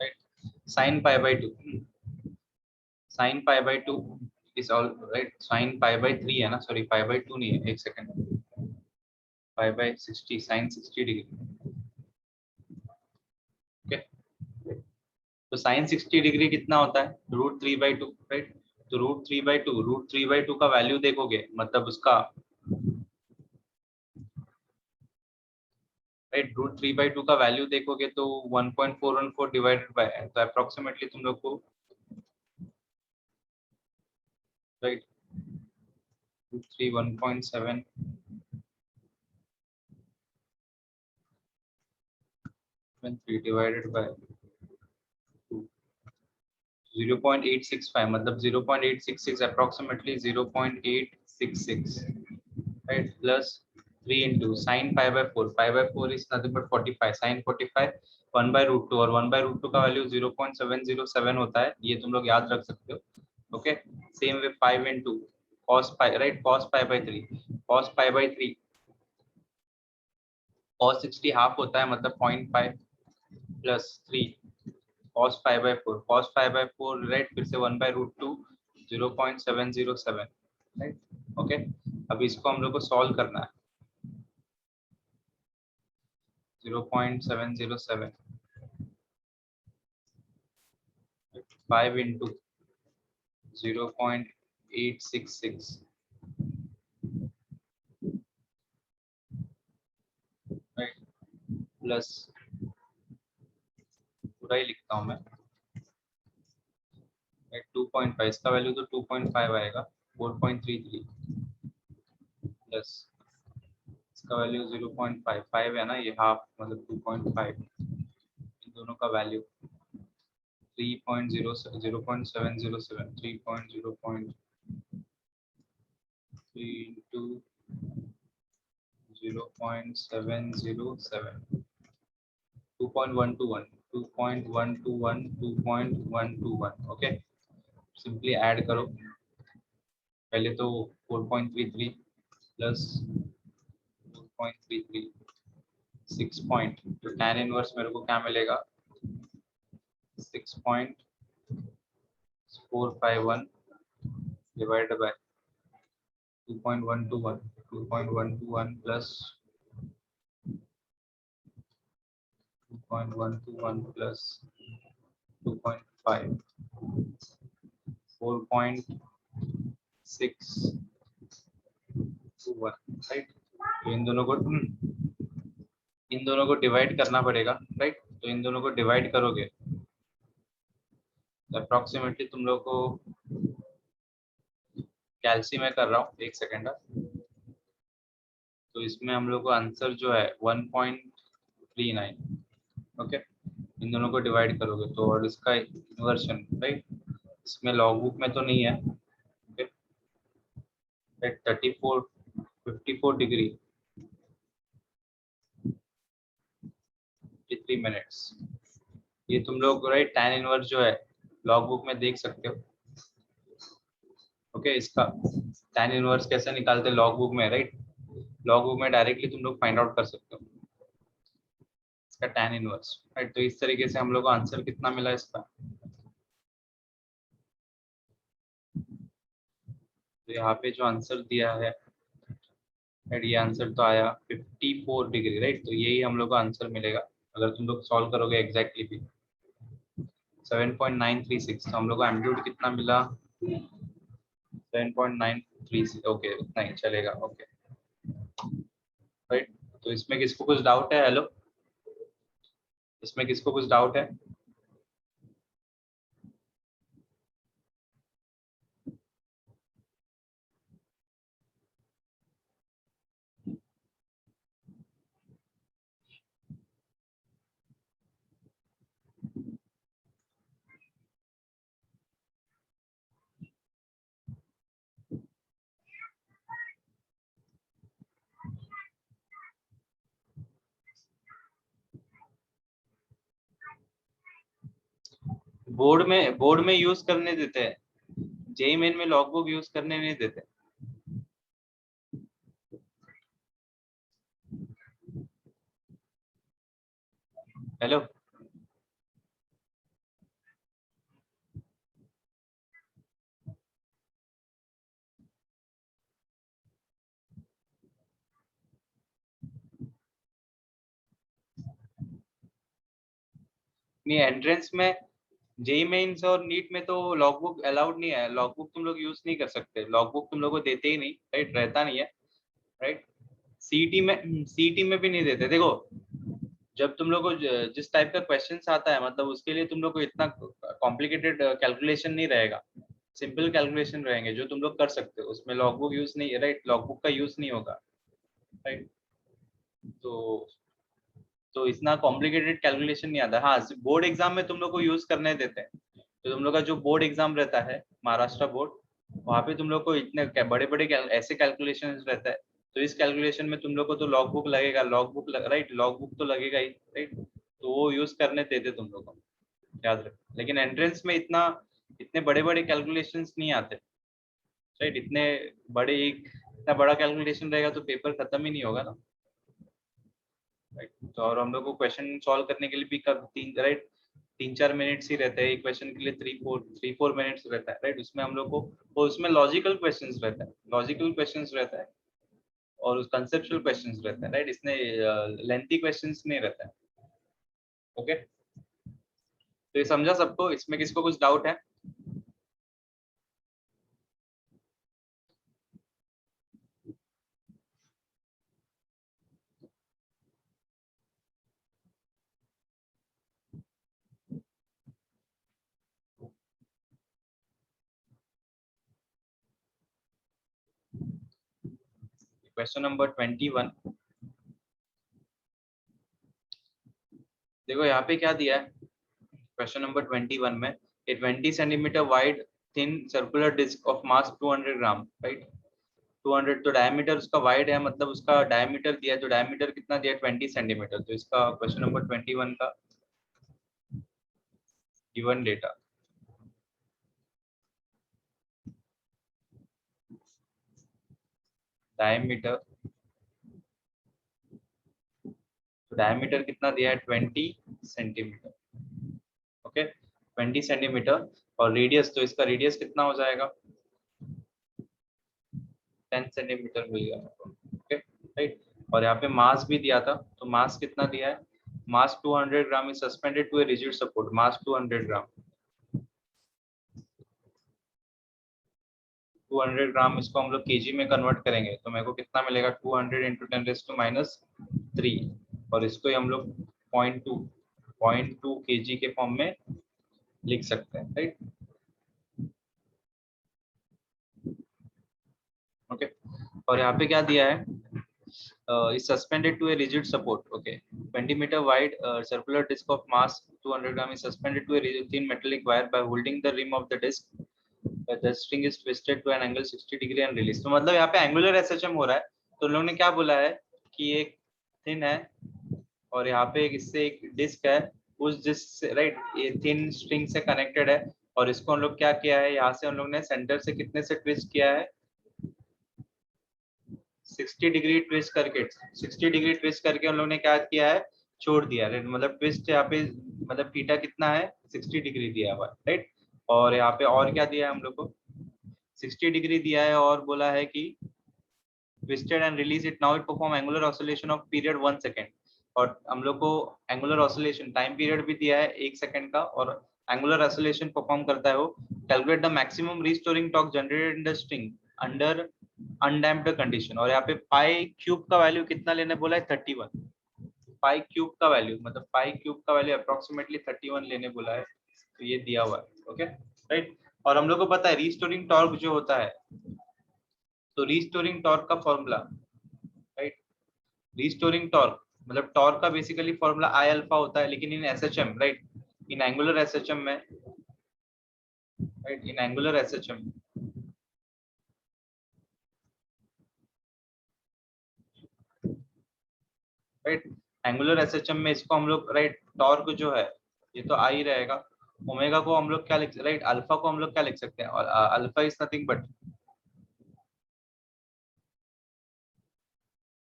right, sin pi by 2, sin pi by 2 is all right, sin pi by 3 है ना, सॉरी pi by 2 नहीं है, एक second, pi by 60 sin 60 degree. Okay, तो sin 60 डिग्री कितना होता है, √3/2, राइट? तो √3/2 का वैल्यू देखोगे, मतलब उसका, राइट, √3/2 का वैल्यू देखोगे तो 1.414 डिवाइडेड बाय, तो अप्रोक्सीमेटली तुम लोग को, राइट, 1.7 डिवाइडेड बाय 0.865, मतलब 0.866, approximately 0.866, right, plus 3 into sin pi by 4, pi by 4 is nothing but 45, sin 45 1/√2, और 1/√2 का वैल्यू 0.707 होता है, ये तुम लोग याद रख सकते हो. Okay, same way 5 into cos pi, right, cos pi by 3, cos pi by 3, cos 60 half होता है, मतलब 0.5 plus 3 cos pi by 4, cos pi by 4, right, फिर से 1/√2, 0.707, राइट. ओके, अब इसको हम लोग को सॉल्व करना है. 0.707, 5 into 0.866, राइट, प्लस, पूरा ही लिखता हूँ मैं, 2.5, इसका वैल्यू तो 2.5 आएगा, 4.33 प्लस इसका वैल्यू 0.55 है ना, ये हाफ, मतलब 2.5, इन दोनों का value 0.707, 3 into 0.707, 2.121, 2.121. Okay, simply add करो. पहले तो 4.33 प्लस 4.33, 6 पॉइंट, तो tan इनवर्स मेरे को क्या मिलेगा, 6.451 divided by 2.121 plus 2.121 plus 2.5, 4.621, right. तो इन दोनों को डिवाइड करना पड़ेगा, राइट. तो इन दोनों को डिवाइड करोगे तो अप्रोक्सीमेटली तुम लोग को, कैलसी में कर रहा हूँ, एक सेकेंड. तो इसमें हम लोग को आंसर जो है 1.39. ओके, इन दोनों को डिवाइड करोगे तो, और इसका इन्वर्शन, राइट, इसमें लॉग बुक में तो नहीं है. ओके, 54 डिग्री 53 मिनट्स, ये तुम लोग, राइट, tan इनवर्स जो है लॉग बुक में देख सकते हो. ओके, इसका tan इनवर्स कैसे निकालते हैं लॉग बुक में, राइट. लॉग बुक में डायरेक्टली तुम लोग फाइंड आउट कर सकते हो इसका tan इनवर्स, राइट। तो इस तरीके से हम लोग को आंसर कितना मिला इसका, तो यहाँ पे जो आंसर दिया है, राइट, ये आंसर तो आया 54 डिग्री, राइट। तो यही हम लोग को आंसर मिलेगा अगर तुम लोग सॉल्व करोगे एग्जैक्टली भी। 7.936, तो हम लोग को एम्पलीट्यूड कितना मिला, 7.936, ओके उतना ही चलेगा, ओके, राइट। तो इसमें किसको कुछ डाउट है, हेलो, इसमें किसको कुछ डाउट है? बोर्ड में यूज करने देते हैं, जेई मेन में लॉग बुक यूज करने नहीं देते। हेलो, नहीं एंट्रेंस में, जेई मेंस और नीट में तो लॉग बुक अलाउड नहीं है, लॉग बुक तुम लोग यूज नहीं कर सकते, लॉग बुक तुम लोग को देते ही नहीं, राइट, रहता नहीं है, राइट। सीईटी में भी नहीं देते। देखो, जब तुम लोग को जिस टाइप का क्वेश्चन आता है, मतलब उसके लिए तुम लोग को इतना कॉम्प्लिकेटेड कैलकुलेशन नहीं रहेगा, सिंपल कैलकुलेशन रहेंगे जो तुम लोग कर सकते हो, उसमें लॉग बुक यूज नहीं, राइट, लॉग बुक का यूज नहीं होगा, राइट। तो इतना कॉम्प्लिकेटेड कैलकुलेशन नहीं आता। हाँ, बोर्ड एग्जाम में तुम लोग को यूज करने देते हैं, तो तुम लोग का जो बोर्ड एग्जाम रहता है महाराष्ट्र बोर्ड, वहाँ पे तुम लोग को इतने बड़े बड़े ऐसे कैलकुलेशन रहता है, तो इस कैलकुलेशन में तुम लोग को तो लॉग बुक लगेगा, log book right, log book तो लगेगा ही, राइट। तो वो यूज करने देते तुम लोग को, याद रखो। लेकिन एंट्रेंस में इतने बड़े बड़े कैलकुलेशंस नहीं आते, राइट। इतना बड़ा कैलकुलेशन रहेगा तो पेपर खत्म ही नहीं होगा ना, राइट। तो और हम लोग को क्वेश्चन सॉल्व करने के लिए भी कब 3-4 मिनट्स ही रहते हैं, एक क्वेश्चन के लिए 3-4 मिनट्स रहता है, राइट। उसमें हम लोग को, वो उसमें लॉजिकल क्वेश्चंस रहता है, लॉजिकल क्वेश्चंस रहता है और उस कंसेप्चुअल क्वेश्चंस रहता है, राइट। इसमें लेंथी क्वेश्चंस नहीं रहता है, ओके। तो ये समझा सबको, इसमें किसको कुछ डाउट है? क्वेश्चन नंबर 21, देखो यहाँ पे क्या दिया है क्वेश्चन नंबर 21 में, a 20 centimetre wide thin circular disc of mass 200 gram, right. 200 तो डायमीटर उसका वाइड है, मतलब उसका डायमीटर दिया है, तो डायमीटर कितना दिया है 20 सेंटीमीटर। तो इसका क्वेश्चन नंबर 21 का गिवन डेटा, डायमीटर, तो डायमीटर कितना दिया है 20 सेंटीमीटर, ओके, 20 सेंटीमीटर। और रेडियस, तो इसका रेडियस कितना हो जाएगा 10 सेंटीमीटर मिल गया, ओके, राइट। और यहाँ पे मास भी दिया था, तो मास कितना दिया है, mass 200 gram is suspended to a rigid support, mass 200 gram, 200 gram, इसको हम लोग केजी में कन्वर्ट करेंगे तो मेरे को कितना मिलेगा 200 इंटू 10⁻³ और इसको ही हम लोग 0.2 केजी के फॉर्म में लिख सकते हैं, राइट, ओके। और यहाँ पे क्या दिया है, is suspended to a rigid support, okay, 20 meter wide circular disc of mass 200 gram is suspended to a rigid thin metallic wire by holding the rim of the disc, the string is twisted to an angle 60 degree and released। तो मतलब यहाँ पे angular SHM हो रहा है, तो लोगों ने क्या बोला है कि एक थिन है और यहाँ पे इससे एक डिस्क है, उस डिस्क से, राइट, ये थिन स्ट्रिंग से कनेक्टेड है और इसको हम लोग क्या किया है, यहाँ से हम लोग ने सेंटर से कितने से ट्विस्ट किया है 60 डिग्री ट्विस्ट करके 60 डिग्री ट्विस्ट करके हम लोग ने क्या किया है, छोड़ दिया, राइट। मतलब ट्विस्ट यहाँ पे मतलब थीटा कितना है, 60 डिग्री दिया हुआ है, राइट। और यहाँ पे और क्या दिया है हम लोग को, 60 डिग्री दिया है और बोला है कि twisted and release it, now it perform angular oscillation of period 1 second। और हम लोग को एंगुलर ऑसिलेशन टाइम पीरियड भी दिया है 1 सेकंड का, और एंगुलर ऑसिलेशन परफॉर्म करता है वो। Calculate the maximum restoring torque generated in the string under undamped condition. और यहाँ पे पाई क्यूब का वैल्यू कितना लेने बोला है, 31। पाई क्यूब का वैल्यू मतलब पाई क्यूब का वैल्यू अप्रोक्सीमेटली 31 लेने बोला है, तो ये दिया हुआ है, ओके, राइट। और हम लोग को पता है रीस्टोरिंग टॉर्क जो होता है, तो रीस्टोरिंग टॉर्क का फॉर्मूला, राइट, रीस्टोरिंग टॉर्क मतलब टॉर्क का बेसिकली फॉर्मूला आई अल्फा होता है, लेकिन in SHM, right, in angular SHM में, right, in angular SHM, right, angular SHM में इसको हम लोग, राइट, टॉर्क जो है ये तो आई रहेगा। ओमेगा को हम लोग क्या लिख, राइट, अल्फा को हम लोग क्या लिख सकते हैं, और alpha is nothing but,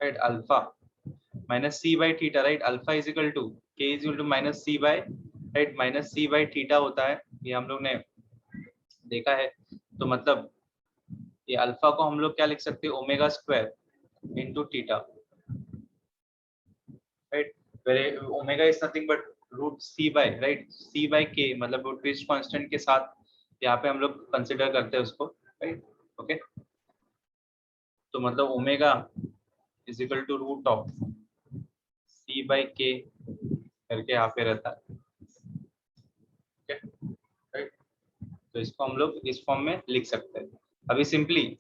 right, alpha minus C by theta, right. Alpha is equal to K is equal to minus C by, right, minus C by theta होता है, ये हम लोग ने देखा है। तो मतलब ये अल्फा को हम लोग क्या लिख सकते हैं, omega square into theta, right, where omega is nothing but root c by, right, c by k, मतलब वो ट्विस्ट कांस्टेंट के साथ यहाँ पे हम लोग कंसिडर करते हैं उसको, राइट, ओके। तो मतलब omega is equal to root of c by k करके यहाँ पे रहता है, ओके, राइट। तो इसको हम लोग इस फॉर्म में लिख सकते हैं। अभी सिंपली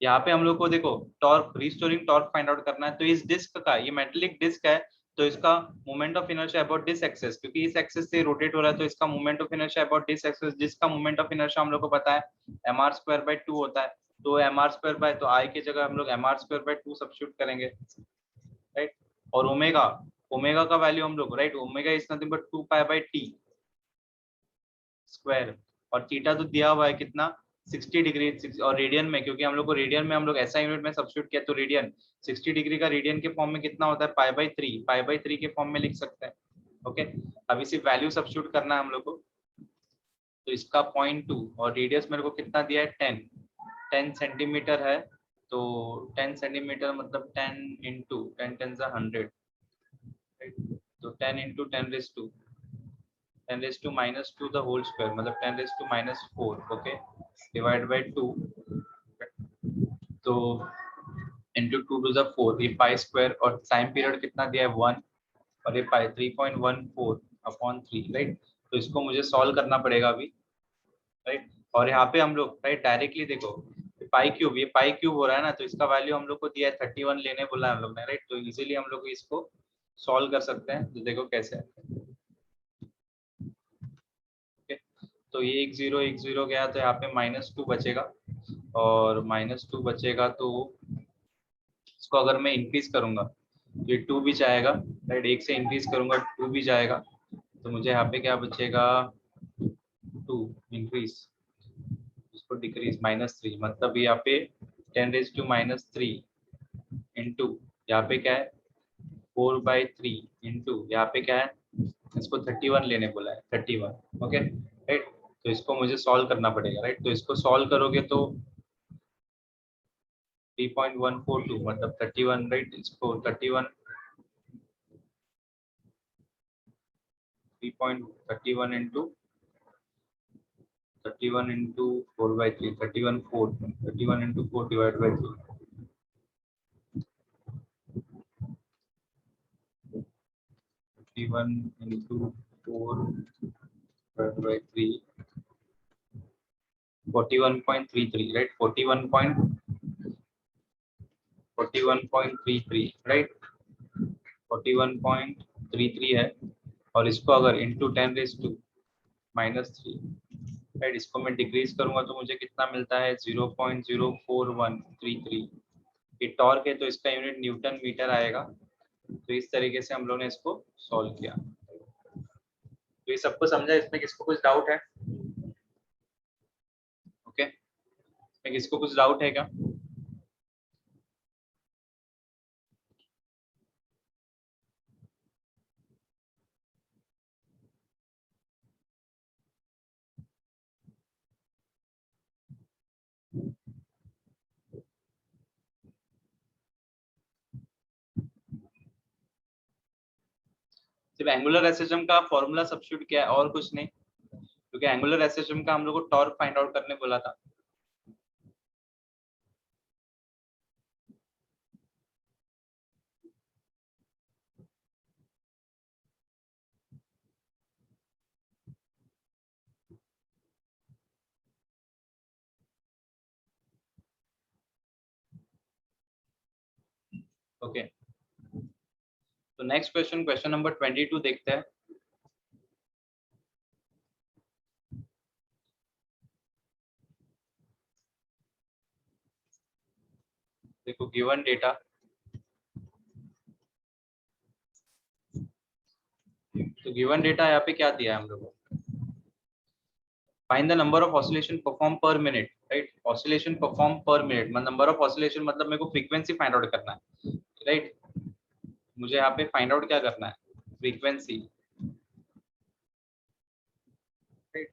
यहाँ पे हम लोग को देखो torque, restoring torque find out करना है। तो इस डिस्क का, ये मेटेलिक डिस्क है, तो इसका moment of inertia about this axis, क्योंकि इस एक्सिस से रोटेट हो रहा है, तो इसका moment of inertia about this axis, जिसका मोमेंट ऑफ इनर्शिया हम लोग को पता है mr स्क्वायर बाय 2 होता है। तो mr स्क्वायर बाय, तो I की जगह हम लोग mr स्क्वायर बाय 2 सब्स्टिट्यूट करेंगे, राइट। और ओमेगा, ओमेगा का वैल्यू हम लोग, right, omega is nothing but 2 pi by T square, और थीटा तो दिया हुआ है कितना, 60 डिग्री, और रेडियन में, क्योंकि हम लोग को रेडियन में हम लोग ऐसा यूनिट में सब्स्टिट्यूट किया, तो रेडियन 60 डिग्री का रेडियन के फॉर्म में कितना होता है, पाई बाई 3, पाई बाई 3 के फॉर्म में लिख सकते हैं, ओके। अभी सिर्फ वैल्यू सब्स्टिट्यूट करना है हम लोग को। तो इसका 0.2 और रेडियस मेरे को कितना दिया है, 10 सेंटीमीटर है। तो 10 सेंटीमीटर मतलब 10 इंटू 10 10 100, तो 10 into 10 raise to 10 raised to minus 2 the whole square, मतलब 10 raised to minus 4, okay, divided by 2, तो into 2 to the 4, ये पाई स्क्वायर, और टाइम पीरियड कितना दिया है 1, और ये पाई 3.14 अपॉन 3, राइट। तो इसको मुझे सॉल्व करना पड़ेगा अभी, राइट। और यहाँ पे हम लोग, राइट, डायरेक्टली देखो पाई क्यूब, ये पाई क्यूब हो रहा है ना, तो इसका वैल्यू हम लोग को दिया है 31 लेने बोला है हम लोग ने, राइट। तो इजीली हम लोग इसको सॉल्व कर सकते हैं, तो देखो कैसे है। तो ये एक जीरो गया, तो यहाँ पे -2 बचेगा, और -2 बचेगा, तो इसको अगर मैं इंक्रीज करूंगा तो ये 2 भी जाएगा, राइट, 1 से इंक्रीज करूंगा 2 भी जाएगा, तो मुझे यहाँ पे क्या बचेगा, 2 इंक्रीज, इसको डिक्रीज -3, मतलब यहाँ पे 10 raised to -3 इंटू यहाँ पे क्या है 4/3 इंटू यहाँ पे क्या है, इसको 31 लेने बोला है, 31, ओके, राइट। तो इसको मुझे सॉल्व करना पड़ेगा, राइट। तो इसको सॉल्व करोगे तो 3.142 मतलब 31, राइट, इसको 31 3.31 into 31 into 4/3, 31 4, 31 into 4 divide by 3, 31 into 4 divide by 3, 41.33, right, 41.33, right, 41.33 है। और इसको अगर इंटू 10 रेज टू -3, राइट, इसको मैं डिक्रीज करूंगा तो मुझे कितना मिलता है, 0.04133। ये टॉर्क है, तो इसका यूनिट न्यूटन मीटर आएगा। तो इस तरीके से हम लोग ने इसको सॉल्व किया। तो ये सबको समझा, इसमें किसको कुछ डाउट है, ओके। किसको कुछ डाउट है क्या? सिर्फ एंगुलर एसएचएम का फॉर्मूला सब्स्टिट्यूट किया है और कुछ नहीं, क्योंकि एंगुलर एसएचएम का हम लोग को टॉर्क फाइंड आउट करने बोला था। ओके, तो नेक्स्ट क्वेश्चन, क्वेश्चन नंबर 22 देखते हैं। देखो गिवन डेटा, तो गिवन डेटा यहाँ पे क्या दिया है हम लोगों को, find the number of oscillation perform पर मिनट, राइट। ऑसिलेशन परफॉर्म पर मिनट मतलब नंबर ऑफ ऑसिलेशन, मतलब मेरे को फ्रीक्वेंसी फाइंड आउट करना है, राइट। मुझे यहाँ पे फाइंड आउट क्या करना है, फ्रीक्वेंसी, राइट।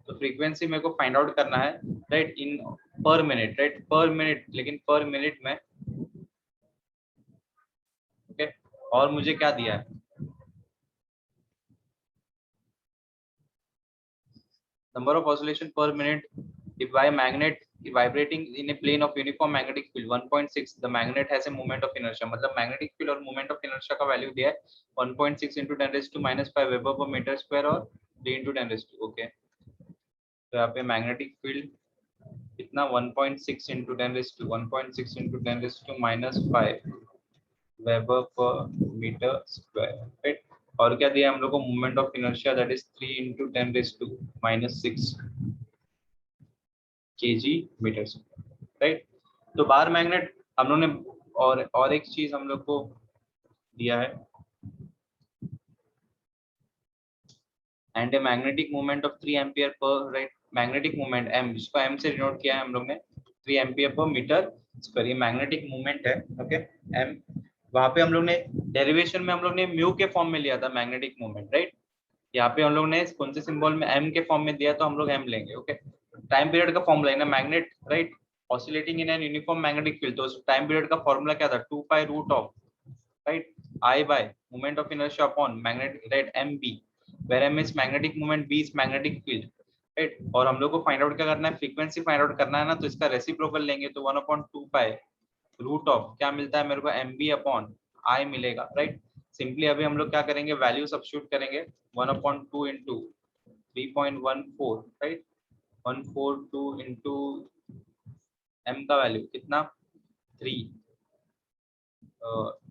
तो फ्रीक्वेंसी मेरे को फाइंड आउट करना है, राइट, इन पर मिनट, राइट, पर मिनट, लेकिन पर मिनट में, ओके। और मुझे क्या दिया है, number of oscillation per minute if by magnet vibrating in a plane of uniform magnetic field 1.6, the magnet has a moment of inertia, मतलब magnetic field और moment of inertia का वैल्यू दिया है 1.6 into 10 raised to -5 weber per metre square और 3 into 10 raised to, okay. तो यहाँ पे मैग्नेटिक फील्ड कितना 1.6 into 10 raised to 1.6 into 10 raised to -5 weber per metre square, right. और क्या दिया हम लोग को, moment of inertia that is 3 into 10 raised to -6 kg metre square, right. तो बार मैग्नेट हम लोग ने, और एक चीज हम लोग को दिया है, and a magnetic moment of 3 ampere per, right, magnetic moment m, जिसको m से डिनोट किया है हम लोग ने 3 एम्पियर पर मीटर स्क्वायर, ये मैग्नेटिक मोमेंट है, ओके। m वहां पे हम लोग ने डेरिवेशन में हम लोग ने म्यू के फॉर्म में लिया था मैग्नेटिक मोमेंट, राइट। यहाँ पे हम लोग ने कौन से सिंबल में m के फॉर्म में दिया, तो हम लोग m लेंगे, ओके। टाइम पीरियड का फॉर्मूला है ना, magnet, right, oscillating in an uniform magnetic field, तो टाइम पीरियड का फॉर्मूला क्या था, 2 pi root of, right, I by moment of inertia upon magnet, right, mb, where m is magnetic moment, b is magnetic field, right. और हम लोग को find out क्या करना है, फ्रीक्वेंसी फाइंड आउट करना है ना, तो इसका रेसिप्रोकल लेंगे, तो 1/2 पाई रूट ऑफ क्या मिलता है मेरे को, mb अपॉन I मिलेगा, राइट। सिंपली अभी हम लोग क्या करेंगे, वैल्यू सब्स्टिट्यूट करेंगे, 1/2 इंटू 3.14, राइट, 142 इंटू m का वैल्यू कितना 3,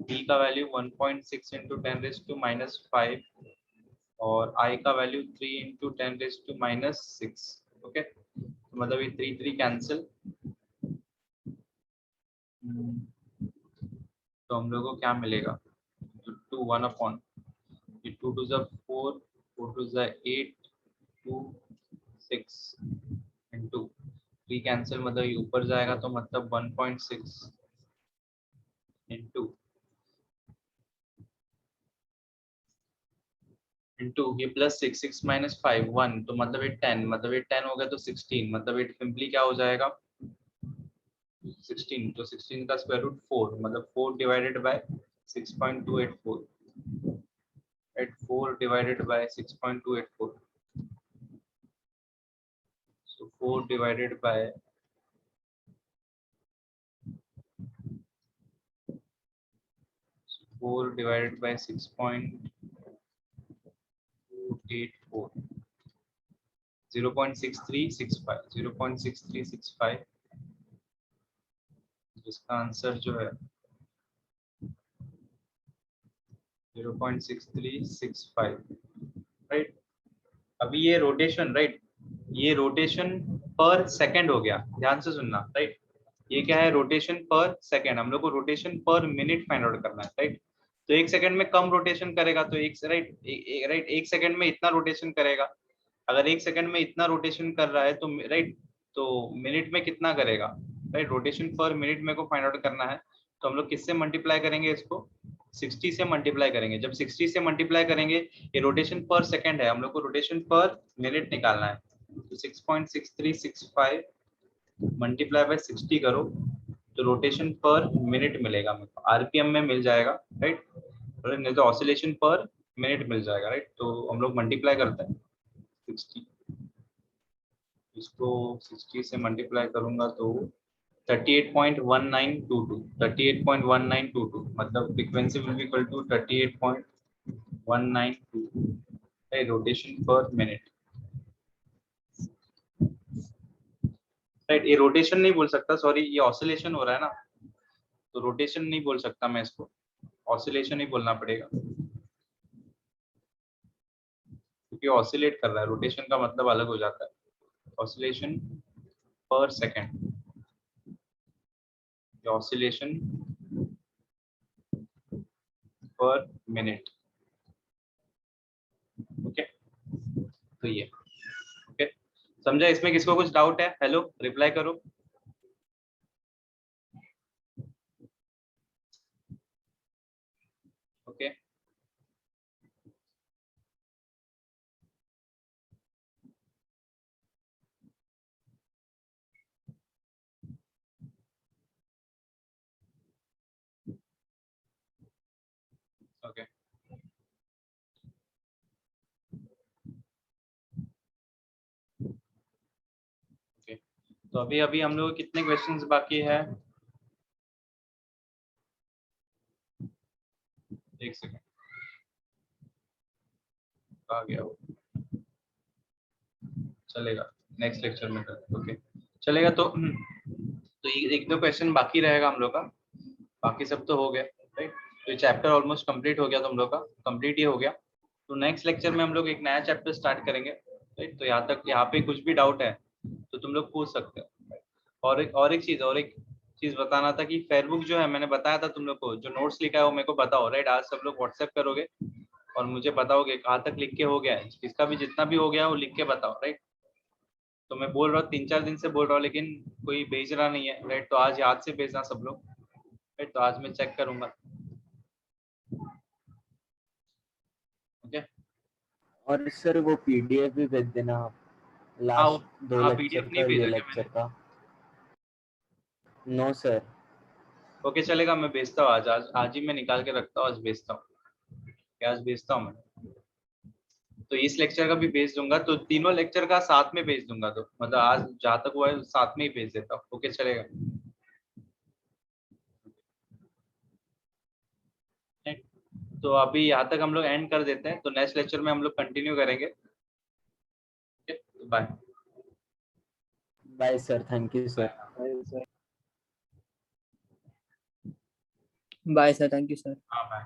b का वैल्यू 1.6 इंटू 10 रेज टू -5 और I का value 3 into 10 raise to -6, okay. तो मतलब ये 3 3 कैंसिल, तो हम लोग को क्या मिलेगा, 2 1 upon 2 to 4 4 to 8 2 6 into 3 cancel, मतलब ये ऊपर जाएगा, तो मतलब 1.6 इंटू ये प्लस 6 6 माइनस 5 1, तो मतलब ये 10, मतलब ये 10 हो गया, तो 16, मतलब ये सिंपली क्या हो जाएगा 16, तो 16 का स्क्वायर रूट 4, मतलब 4 divided by 6.284, at 4 divided by 6.284, so 4 divided by 6.284, 0.6365, 0.6365, जिसका आंसर जो है 0.6365, राइट। अभी ये रोटेशन, राइट, ये रोटेशन पर सेकंड हो गया, ध्यान से सुनना, राइट। ये क्या है, रोटेशन पर सेकंड, हम लोग को रोटेशन पर मिनट फाइंड आउट करना है, राइट। तो एक सेकंड में कम रोटेशन करेगा, तो एक राइट, राइट, एक सेकंड में इतना रोटेशन करेगा, अगर एक सेकंड में इतना रोटेशन कर रहा है तो, राइट, तो मिनट में कितना करेगा, राइट। रोटेशन पर मिनट मेरे को फाइंड आउट करना है, तो हम लोग किससे मल्टीप्लाई करेंगे इसको, 60 से मल्टीप्लाई करेंगे। जब 60 से मल्टीप्लाई करेंगे, ये रोटेशन पर सेकंड है, हम लोग को रोटेशन पर मिनट निकालना है। तो 6.6365 मल्टीप्लाई बाय 60 करो, तो रोटेशन पर मिनट मिलेगा मेरे को, आरपीएम में मिल जाएगा, राइट। नहीं तो ऑसिलेशन पर मिनट मिल जाएगा, राइट। तो हम लोग मल्टीप्लाई करते हैं 60, इसको 60 से मल्टीप्लाई करूंगा तो 38.1922, 38.1922 मतलब frequency will be equal to 38.1922 rotation पर मिनट, राइट। ये रोटेशन नहीं बोल सकता, सॉरी, ये ऑसिलेशन हो रहा है ना, तो रोटेशन नहीं बोल सकता मैं इसको, ऑसिलेशन ही बोलना पड़ेगा, क्योंकि ऑसिलेट कर रहा है। रोटेशन का मतलब अलग हो जाता है, ऑसिलेशन पर सेकंड, ऑसिलेशन पर मिनट, ओके। तो ये ओके, समझा। इसमें किसको कुछ डाउट है, हेलो, रिप्लाई करो। Okay, okay, okay. तो अभी अभी हम लोग कितने क्वेश्चंस बाकी है, एक सेकंड, आ गया वो, चलेगा, नेक्स्ट लेक्चर में करते, ओके, चलेगा। तो एक दो क्वेश्चन बाकी रहेगा हम लोग का, बाकी सब तो हो गया, राइट। तो ये चैप्टर ऑलमोस्ट कंप्लीट हो गया, तुम लोग का कंप्लीट ही हो गया। तो नेक्स्ट लेक्चर में हम लोग एक नया चैप्टर स्टार्ट करेंगे, राइट। तो यहाँ तक, यहाँ पे कुछ भी डाउट है तो तुम लोग पूछ सकते हो। और एक चीज बताना था कि फेसबुक जो है, मैंने बताया था तुम लोग को, जो नोट्स लिखा है वो मेरे को बताओ, राइट। आज सब लोग व्हाट्सएप करोगे और मुझे बताओगे कहाँ तक लिख के हो गया है, इसका भी जितना भी हो गया है वो लिख के बताओ, राइट। तो मैं बोल रहा हूँ 3-4 दिन से बोल रहा हूँ, लेकिन कोई भेज रहा नहीं है, राइट। तो आज याद से भेजना सब लोग, राइट। तो आज मैं चेक करूंगा, ओके। और सर वो पीडीएफ भी भेज देना आप, लास्ट 2 हाँ, लेक्चर पीडीएफ का, नहीं ये भेजा क्या लेक्चर मैंने? का। No sir. ओके, चलेगा, मैं भेजता हूँ आज ही मैं निकाल के रखता हूँ, आज भेजता हूँ, आज भेजता हूँ मैं। तो इस लेक्चर का भी भेज दूंगा, तो तीनों लेक्चर का साथ में भेज दूंगा, तो मतलब आज जहाँ तक हुआ है साथ में ही भेज देता हूँ, ओके, चलेगा। तो अभी यहाँ तक हम लोग एंड कर देते हैं, तो नेक्स्ट लेक्चर में हम लोग कंटिन्यू करेंगे, bye. Bye sir, thank you sir. Bye sir, thank you sir. हाँ, बाय।